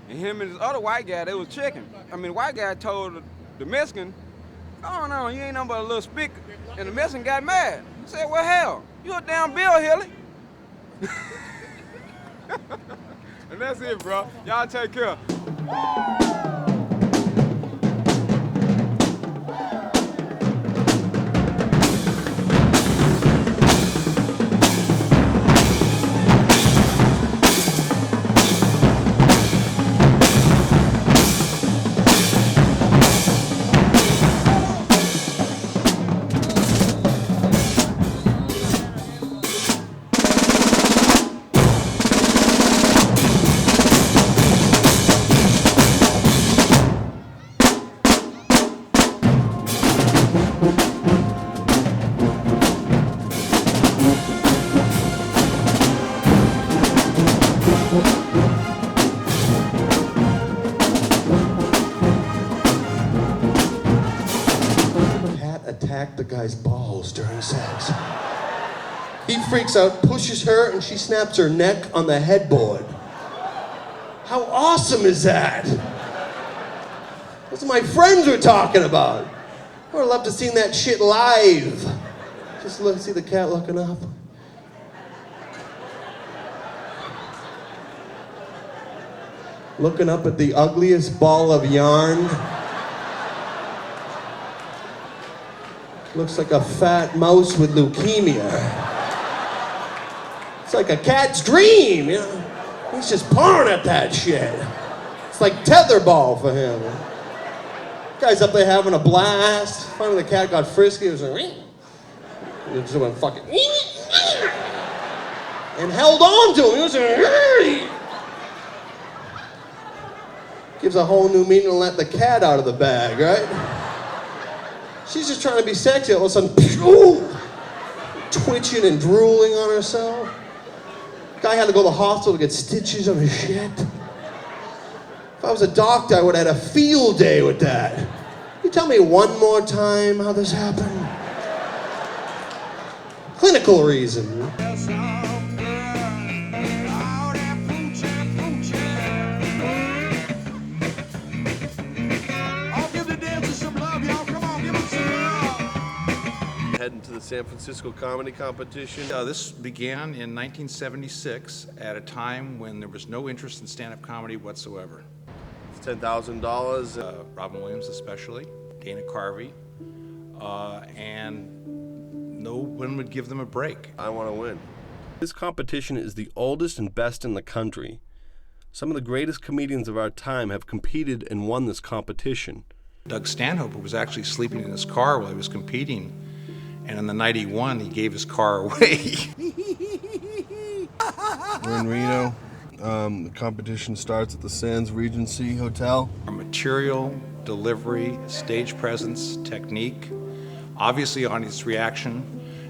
And him and this other white guy, they was checking. I mean, the white guy told the Mexican, "Oh, no, you ain't nothing but a little speaker." And the Mexican got mad. He said, "Well, hell, you a damn Bill Hilly." And that's it, bro. Y'all take care. The guy's balls during sex. He freaks out, pushes her, and she snaps her neck on the headboard. How awesome is that? That's what my friends were talking about. I would love to see that shit live. Just look, see the cat looking up. Looking up at the ugliest ball of yarn. Looks like a fat mouse with leukemia. It's like a cat's dream, you know? He's just pawing at that shit. It's like tetherball for him. Guy's up there having a blast. Finally the cat got frisky. It was like, and he just went fucking, and held on to him. He was like, gives a whole new meaning to let the cat out of the bag, right? She's just trying to be sexy, all of a sudden, ooh, twitching and drooling on herself. Guy had to go to the hospital to get stitches on his shit. If I was a doctor, I would have had a field day with that. Can you tell me one more time how this happened? Clinical reason. Heading to the San Francisco Comedy Competition. This began in 1976 at a time when there was no interest in stand-up comedy whatsoever. It's $10,000. Robin Williams especially, Dana Carvey, and no one would give them a break. I want to win. This competition is the oldest and best in the country. Some of the greatest comedians of our time have competed and won this competition. Doug Stanhope was actually sleeping in his car while he was competing. And on the night he won, he gave his car away. We're in Reno. The competition starts at the Sands Regency Hotel. Our material, delivery, stage presence, technique, obviously audience reaction,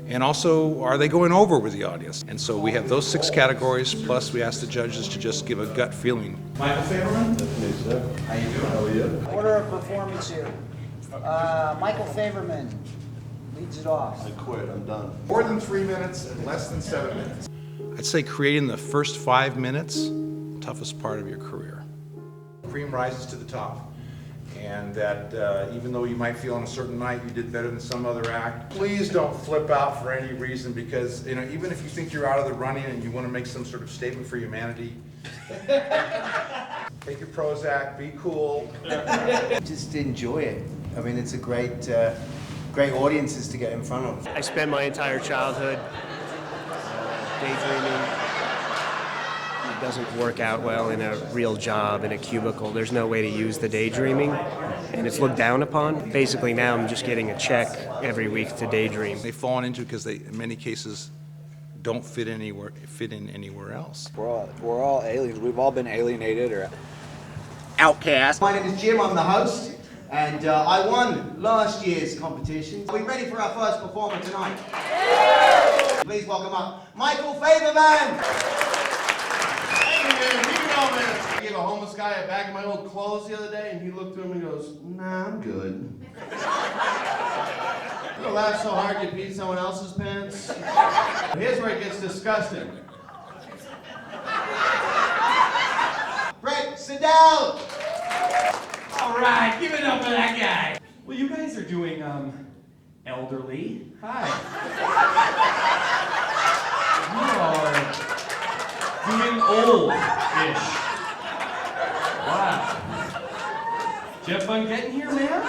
and also are they going over with the audience? And so we have those 6 categories, plus we ask the judges to just give a gut feeling. Michael Faverman? That's me, sir. How you doing? How are you? Order of performance here. Michael Faverman leads it off. I quit, I'm done. More than 3 minutes and less than 7 minutes. I'd say creating the first 5 minutes, toughest part of your career. Cream rises to the top. and that even though you might feel on a certain night you did better than some other act, please don't flip out for any reason, because even if you think you're out of the running and you want to make some sort of statement for humanity, take your Prozac, be cool. Just enjoy it. I mean, it's a great audiences to get in front of. I spent my entire childhood daydreaming. It doesn't work out well in a real job, in a cubicle. There's no way to use the daydreaming, and it's looked down upon. Basically, now I'm just getting a check every week to daydream. They've fallen into because they, in many cases, don't fit in anywhere else. We're all aliens. We've all been alienated or outcast. My name is Jim. I'm the host, and I won last year's competition. Are we ready for our first performer tonight? Yeah! Please welcome up Michael Faverman. I gave a homeless guy a bag of my old clothes the other day, and he looked through them and goes, "Nah, I'm good." You don't laugh so hard you peed someone else's pants. Here's where it gets disgusting. Brett Siddell. All right, give it up for that guy. Well, you guys are doing elderly. Hi. You are doing old-ish. Wow. Did you have fun getting here, man?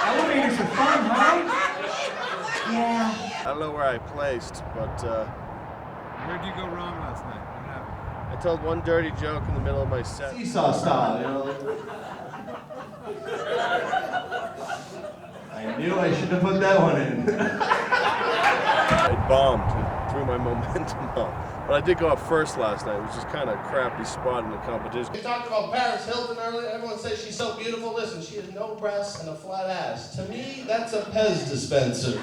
Elevators are fun, huh? Yeah. I don't know where I placed, but Where'd you go wrong last night? What happened? I told one dirty joke in the middle of my set. Seesaw style, you know. I knew I should have put that one in. I bombed and threw my momentum off. But I did go up first last night, which is kind of a crappy spot in the competition. We talked about Paris Hilton earlier. Everyone says she's so beautiful. Listen, she has no breasts and a flat ass. To me, that's a Pez dispenser.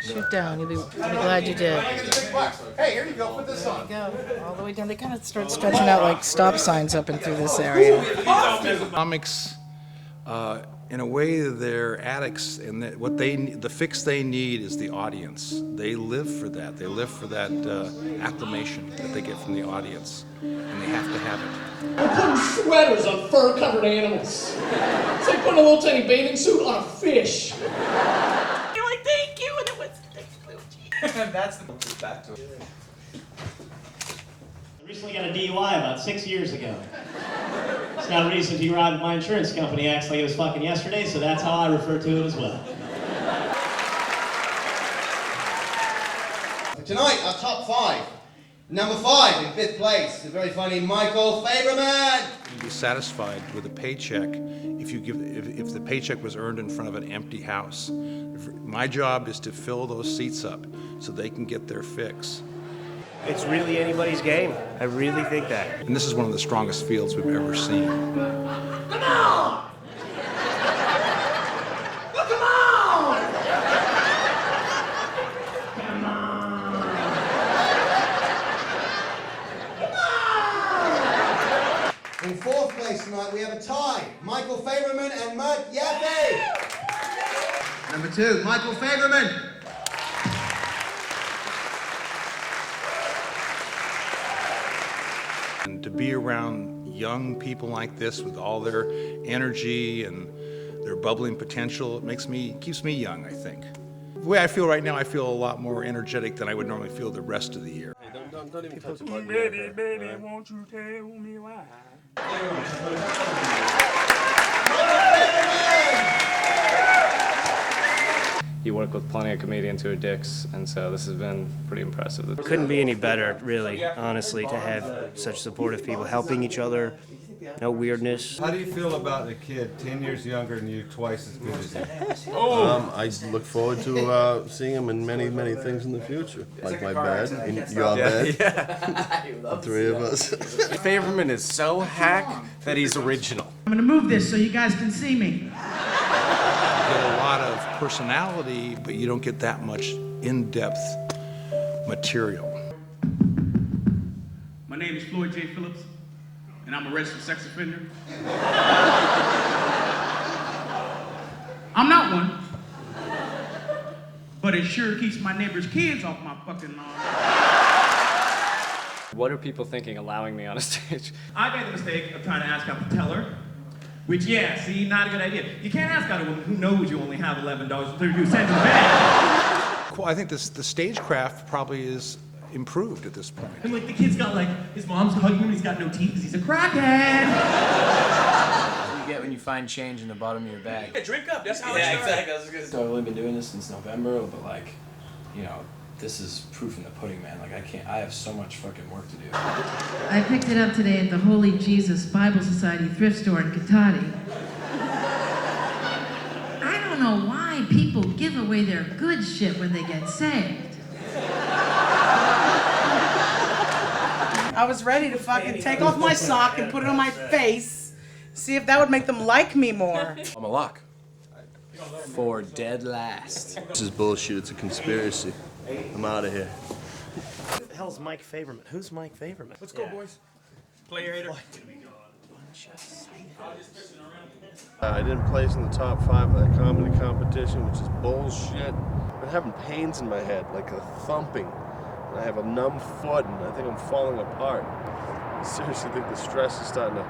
Shoot down. You'll be glad you did. Hey, here you go. Put this on. Go all the way down. They kind of start stretching out like stop signs up and through this area. Comics, in a way, they're addicts, and the fix they need is the audience. They live for that. They live for that acclamation that they get from the audience, and they have to have it. We're putting sweaters on fur-covered animals. It's like putting a little tiny bathing suit on a fish. You're like, thank you, and it was That's the back to it. I recently got a DUI about 6 years ago. It's not a reason to be robbing my insurance company acts like it was fucking yesterday, so that's how I refer to it as well. Tonight, our top 5. Number 5 in 5th place, the very funny Michael Faverman. You'd be satisfied with a paycheck if the paycheck was earned in front of an empty house. My job is to fill those seats up so they can get their fix. It's really anybody's game. I really think that. And this is one of the strongest fields we've ever seen. Come on! Well, come on! Come on! In 4th place tonight, we have a tie. Michael Faverman and Mike Faverman. Number 2, Michael Faverman. And to be around young people like this with all their energy and their bubbling potential, keeps me young, I think. The way I feel right now, I feel a lot more energetic than I would normally feel the rest of the year. Hey, don't even touch my Baby, baby, won't you tell me why? You work with plenty of comedians who are dicks, and so this has been pretty impressive. Couldn't be any better, really, honestly, to have such supportive people helping each other. No weirdness. How do you feel about a kid 10 years younger than you, twice as good as you? I look forward to seeing him in many, many things in the future. Like my bed, your bed, the 3 of us. Faverman is so hack that he's original. I'm gonna move this so you guys can see me. You get a lot of personality, but you don't get that much in-depth material. My name is Floyd J. Phillips, and I'm a registered sex offender. I'm not one, but it sure keeps my neighbor's kids off my fucking lawn. What are people thinking allowing me on a stage? I made the mistake of trying to ask out to tell her, which, yeah, see, not a good idea. You can't ask out a woman who knows you only have $11.32 in the bank. Well, I think the stagecraft probably is improved at this point. And like the kid's got like, his mom's hugging him, he's got no teeth because he's a crackhead. You get when you find change in the bottom of your bag. Yeah, drink up, that's how it Yeah, started. exactly. I was gonna say. I've only been doing this since November, but like, you know, this is proof in the pudding, man. Like I have so much fucking work to do. I picked it up today at the Holy Jesus Bible Society thrift store in Katati. I don't know why people give away their good shit when they get saved. I was ready to fucking take off my sock and put it on my face, see if that would make them like me more. I'm a lock. For dead last. This is bullshit. It's a conspiracy. I'm out of here. Who the hell's Mike Faverman? Who's Mike Faverman? Let's go, boys. Player hater. I didn't place in the top 5 of that comedy competition, which is bullshit. I'm having pains in my head, like a thumping. And I have a numb foot, and I think I'm falling apart. I seriously think the stress is starting to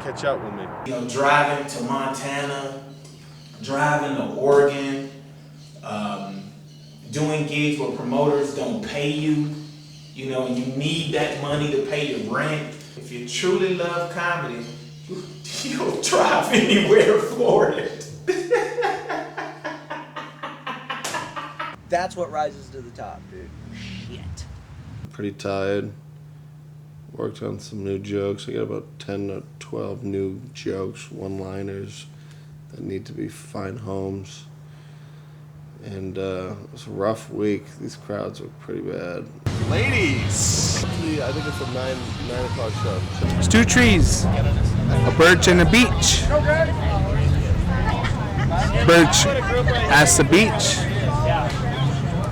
catch up with me. You know, driving to Montana, driving to Oregon, doing gigs where promoters don't pay you, you know, and you need that money to pay your rent. If you truly love comedy, you'll drive anywhere for it. That's what rises to the top, dude. Shit. Pretty tired. Worked on some new jokes. I got about 10 or 12 new jokes, one-liners that need to be fine homes. And it was a rough week. These crowds were pretty bad. Ladies! Actually, I think it's a 9 o'clock show. There's 2 trees, a birch and a beech. Birch as the beech.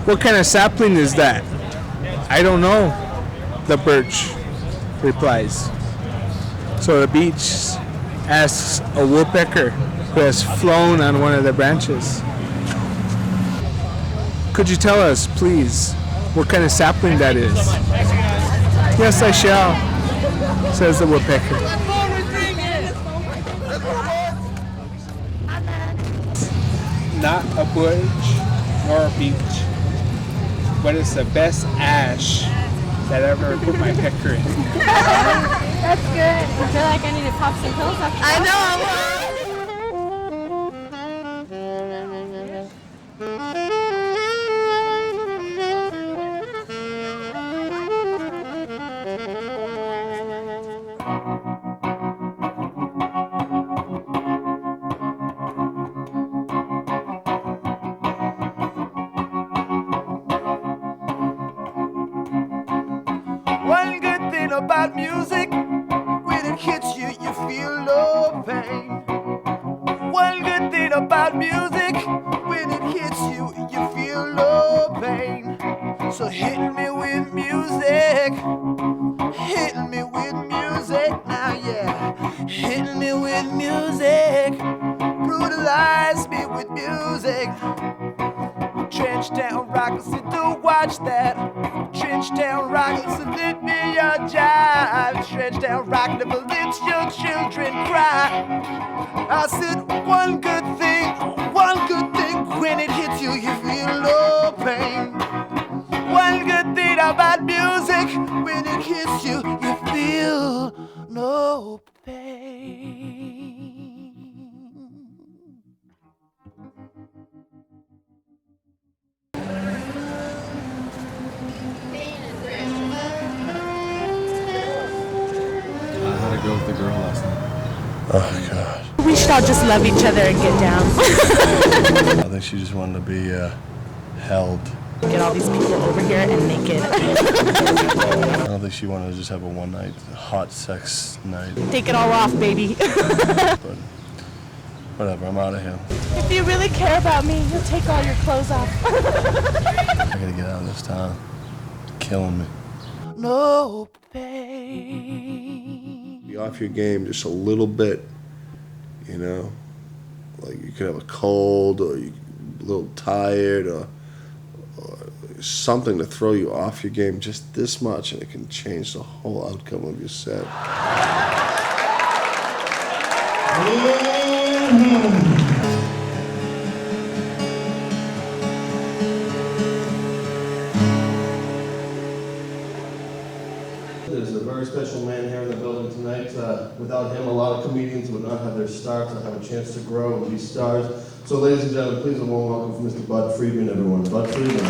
What kind of sapling is that? I don't know, the birch replies. So the beech asks a woodpecker who has flown on one of the branches. Could you tell us, please, what kind of sapling that is? Yes, I shall, says the woodpecker. Not a birch nor a beech, but it's the best ash that I've ever put my pecker in. That's good. I feel like I need to pop some pills after I that. One good thing about music, when it hits you, you feel no pain. One good thing about music, when it hits you, you feel no pain. So hit me with music, hit me with music now, yeah. Hit me with music, brutalize me with music. Trench down rockers, to watch that. Trench down rockers, let me your jive. Trench down rock, never let your children cry. I said one good thing, when it hits you, you feel no pain. One good thing about music, when it hits you, you feel no pain. How'd it go with the girl last night? Oh, God. We should all just love each other and get down. I think she just wanted to be held. Get all these people over here and naked. I don't think she wanted to just have a one-night hot sex night. Take it all off, baby. But whatever, I'm out of here. If you really care about me, you'll take all your clothes off. I gotta get out of this town. It's killing me. No pain. Be off your game just a little bit, you know? Like you could have a cold or you're a little tired or something to throw you off your game just this much, and it can change the whole outcome of your set. There's a very special man here in the building tonight. Without him, a lot of comedians would not have their starts or have a chance to grow and be stars. So, ladies and gentlemen, please a warm welcome for Mr. Bud Friedman, everyone. Bud Friedman.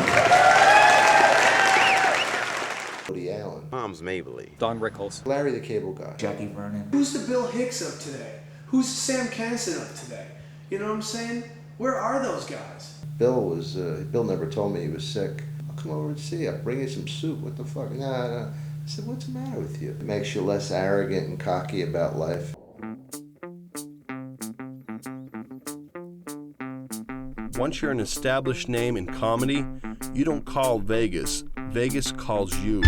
Woody Allen. Tom's Mabley. Don Rickles. Larry the Cable Guy. Jackie Vernon. Who's the Bill Hicks of today? Who's Sam Kinison of today? You know what I'm saying? Where are those guys? Bill never told me he was sick. I'll come over and see you. I'll bring you some soup. What the fuck? Nah. I said, what's the matter with you? It makes you less arrogant and cocky about life. Once you're an established name in comedy, you don't call Vegas. Vegas calls you.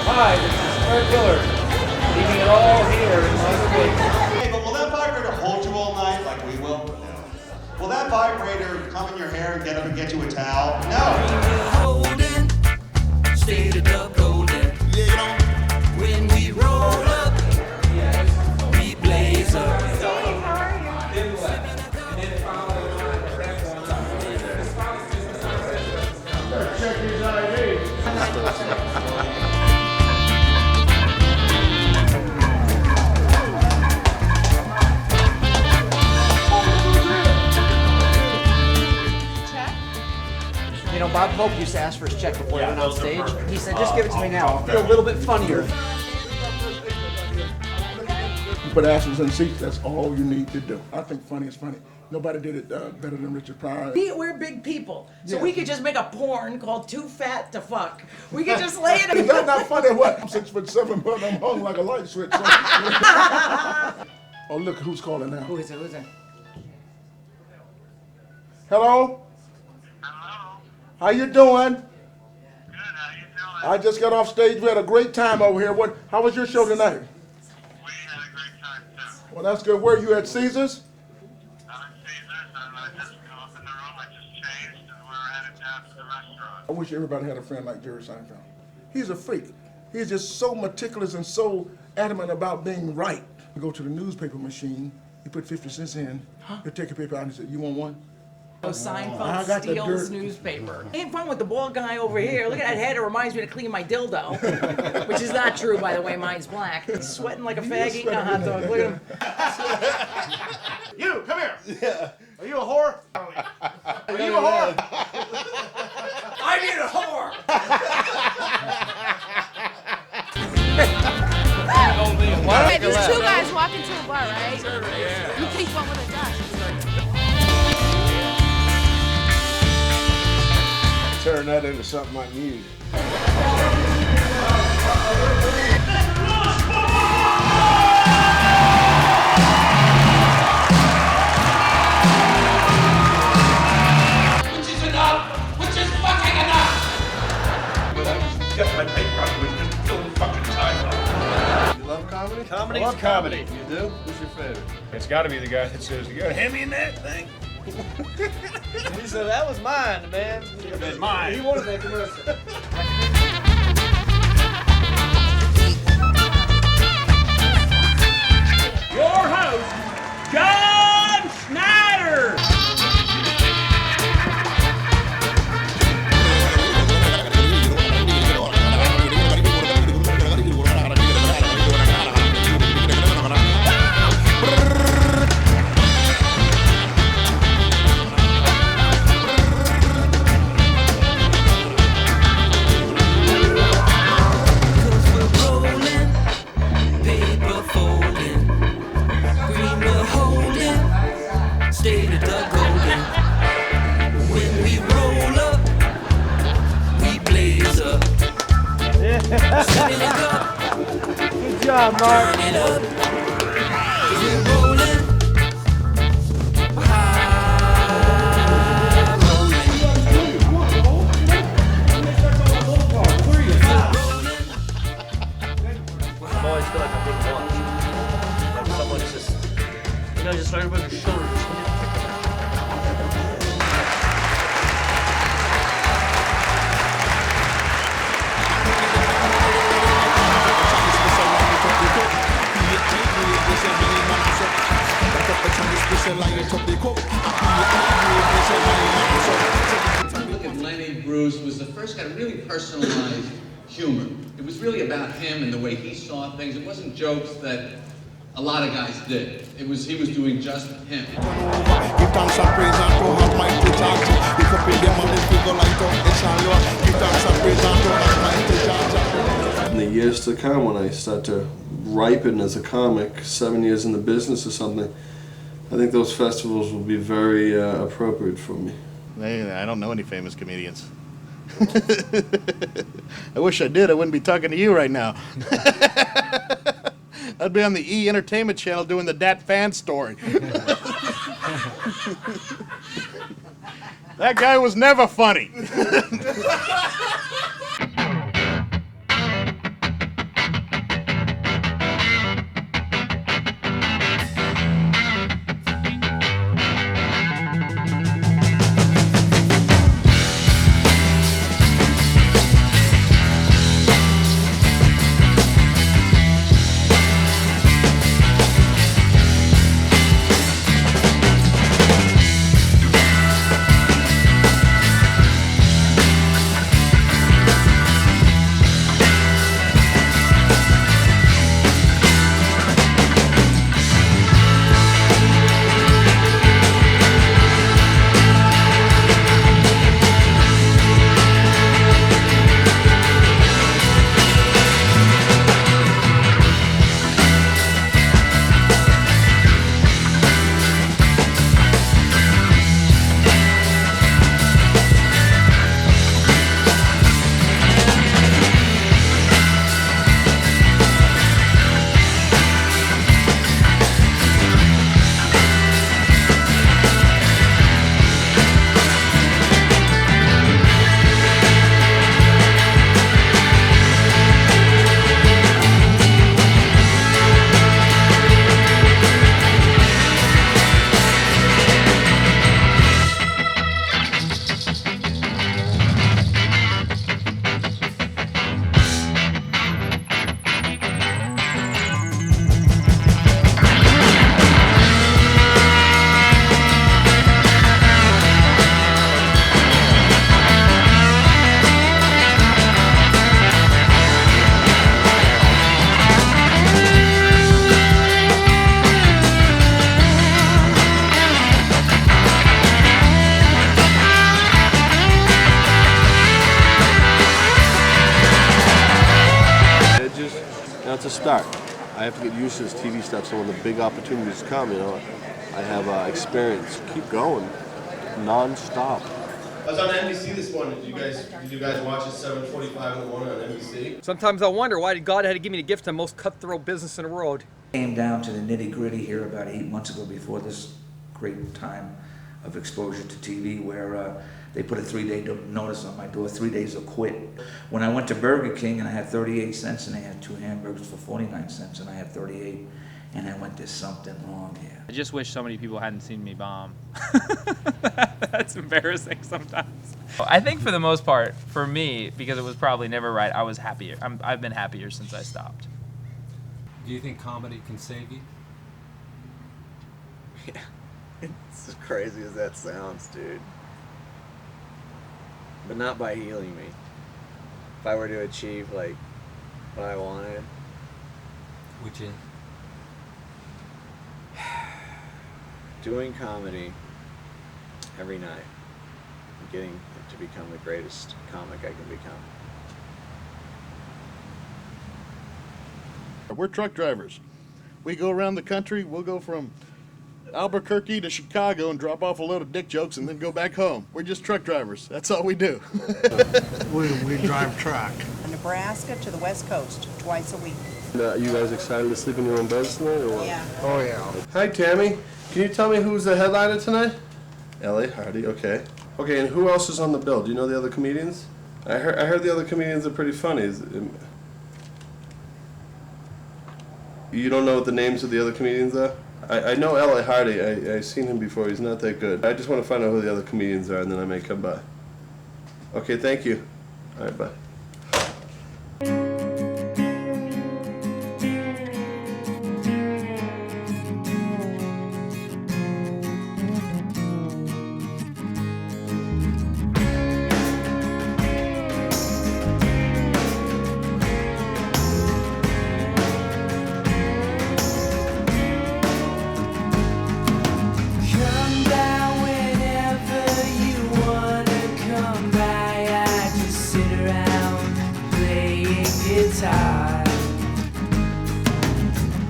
Hi, this is Kurt Dillard, leaving it all here in Las Vegas. Hey, but will that vibrator hold you all night like we will? No. Will that vibrator come in your hair and get up and get you a towel? No. Stated up golden. When we roll up, we blaze up. Check his ID. You know, Bob Hope used to ask for his check before he went on stage. He said, just give it to me now. I'll feel a little bit funnier. You put asses in seats, that's all you need to do. I think funny is funny. Nobody did it better than Richard Pryor. We're big people, so we could just make a porn called Too Fat to Fuck. We could just lay it. Is that not funny? What? I'm 6'7", but I'm hung like a light switch. So. Oh, look, who's calling now? Who is it? Who's it? Hello? Hello? How you doing? Good, how you doing? I just got off stage. We had a great time over here. How was your show tonight? We had a great time, too. Well, that's good. Where you at, Caesars? I wish everybody had a friend like Jerry Seinfeld. He's a freak. He's just so meticulous and so adamant about being right. You go to the newspaper machine, you put 50 cents in, he'll take a paper out and he said, you want one? Seinfeld steals newspaper. Ain't fun with the bald guy over here. Look at that head. It reminds me to clean my dildo. Which is not true, by the way. Mine's black. He's sweating like a fag eating a hot dog. Look at him. You, come here. Yeah. Are you a whore? Are you a whore? I need a whore. Hey, there's two guys walking to a bar, right? Yeah. You take one with a gun. Turn that into something I need. Which is enough? Which is fucking enough? Get my paper out of it and fill the fucking time up. You love comedy? Comedy? I love comedy. You do? Who's your favorite? It's got to be the guy that says, you got a Hemi in that thing? He said, that was mine, man. It's mine. He wanted that commercial. Your host, John Schneider. faded the golden. When we roll up, we blaze up. Setting it up. Good job, Mark. Turn it up. 'Cause we're rolling. I always feel like I'm being watched. Like someone's just, just right above your shoulders. Look at Lenny Bruce was the first guy to really personalize humor. It was really about him and the way he saw things. It wasn't jokes that a lot of guys did. He was doing just him. In the years to come, when I start to ripen as a comic, 7 years in the business or something, I think those festivals will be very appropriate for me. I don't know any famous comedians. I wish I did. I wouldn't be talking to you right now. I'd be on the E! Entertainment Channel doing the Dat Fan story. That guy was never funny. It's a start. I have to get used to this TV stuff, so when the big opportunities come, I have experience. Keep going, non-stop. I was on NBC this morning. Did you guys watch it 7:45 in the morning on NBC? Sometimes I wonder why God had to give me the gift of the most cutthroat business in the world. Came down to the nitty-gritty here about 8 months ago before this great time of exposure to TV where they put a 3-day notice on my door, 3 days or quit. When I went to Burger King and I had 38 cents and they had 2 hamburgers for 49 cents and I had 38 and I went, there's something wrong here. I just wish so many people hadn't seen me bomb. That's embarrassing sometimes. I think for the most part, for me, because it was probably never right, I was happier. I've been happier since I stopped. Do you think comedy can save you? Yeah. It's as crazy as that sounds, dude. But not by healing me. If I were to achieve, like, what I wanted. Which is? Doing comedy every night. And getting to become the greatest comic I can become. We're truck drivers. We go around the country. We'll go from Albuquerque to Chicago and drop off a load of dick jokes and then go back home. We're just truck drivers. That's all we do. We drive truck. Nebraska to the West Coast, twice a week. You guys excited to sleep in your own beds tonight, or what? Yeah. Oh, yeah. Hi, Tammy. Can you tell me who's the headliner tonight? L.A. Hardy, okay. Okay, and who else is on the bill? Do you know the other comedians? I heard the other comedians are pretty funny. You don't know what the names of the other comedians are? I know L.A. Hardy. I've seen him before. He's not that good. I just want to find out who the other comedians are, and then I may come by. Okay, thank you. All right, bye.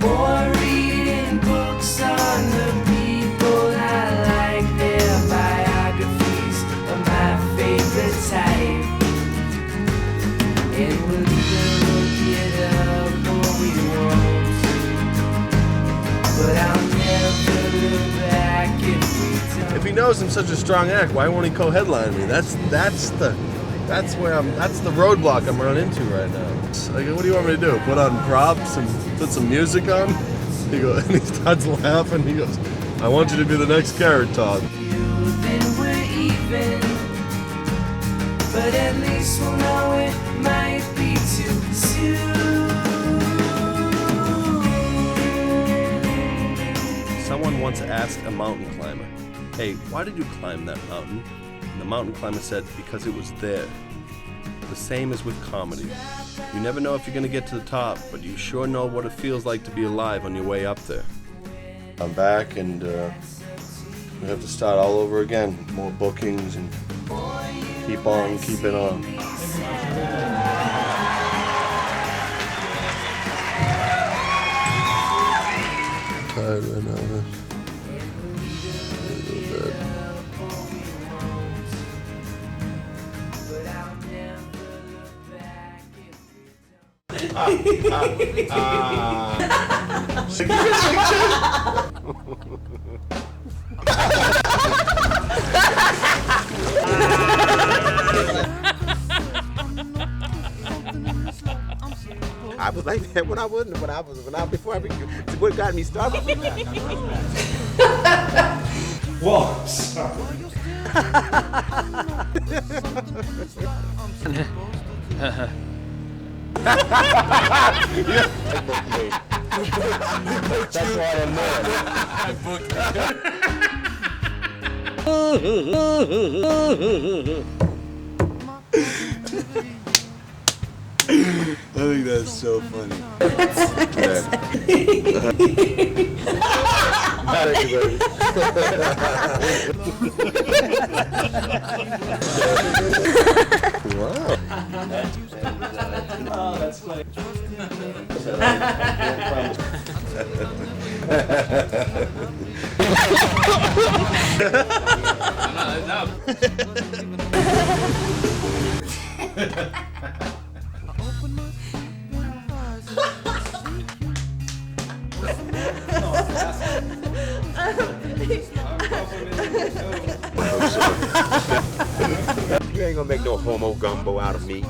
Or reading books on the people I like, their biographies of my favorite type. And we'll either look it up or we won't, but I'll never look back if we don't. If he knows I'm such a strong act, why won't he co-headline me? That's the roadblock I'm running into right now. Like, what do you want me to do? Put on props and put some music on? He goes, and he starts laughing. He goes, I want you to be the next Carrot Top. Then we're even, but at least we'll know it might be too soon. Someone once asked a mountain climber, hey, why did you climb that mountain? And the mountain climber said, because it was there. The same as with comedy. You never know if you're gonna get to the top, but you sure know what it feels like to be alive on your way up there. I'm back, and we have to start all over again. More bookings and keep on keeping on. Tired right now, man. I was like that when I wasn't. What got me started? Whoa, sorry. That's why I'm I think that's so funny. Thank you, baby. Wow. Oh, that's funny. You ain't gonna make no homo gumbo out of me.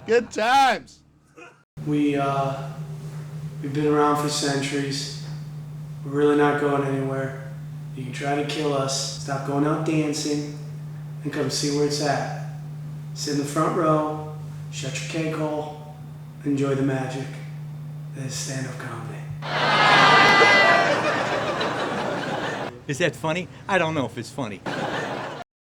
Good times. We've been around for centuries. We're really not going anywhere. You can try to kill us, stop going out dancing, and come see where it's at. Sit in the front row, shut your cake hole, enjoy the magic. That is stand-up comedy. Is that funny? I don't know if it's funny.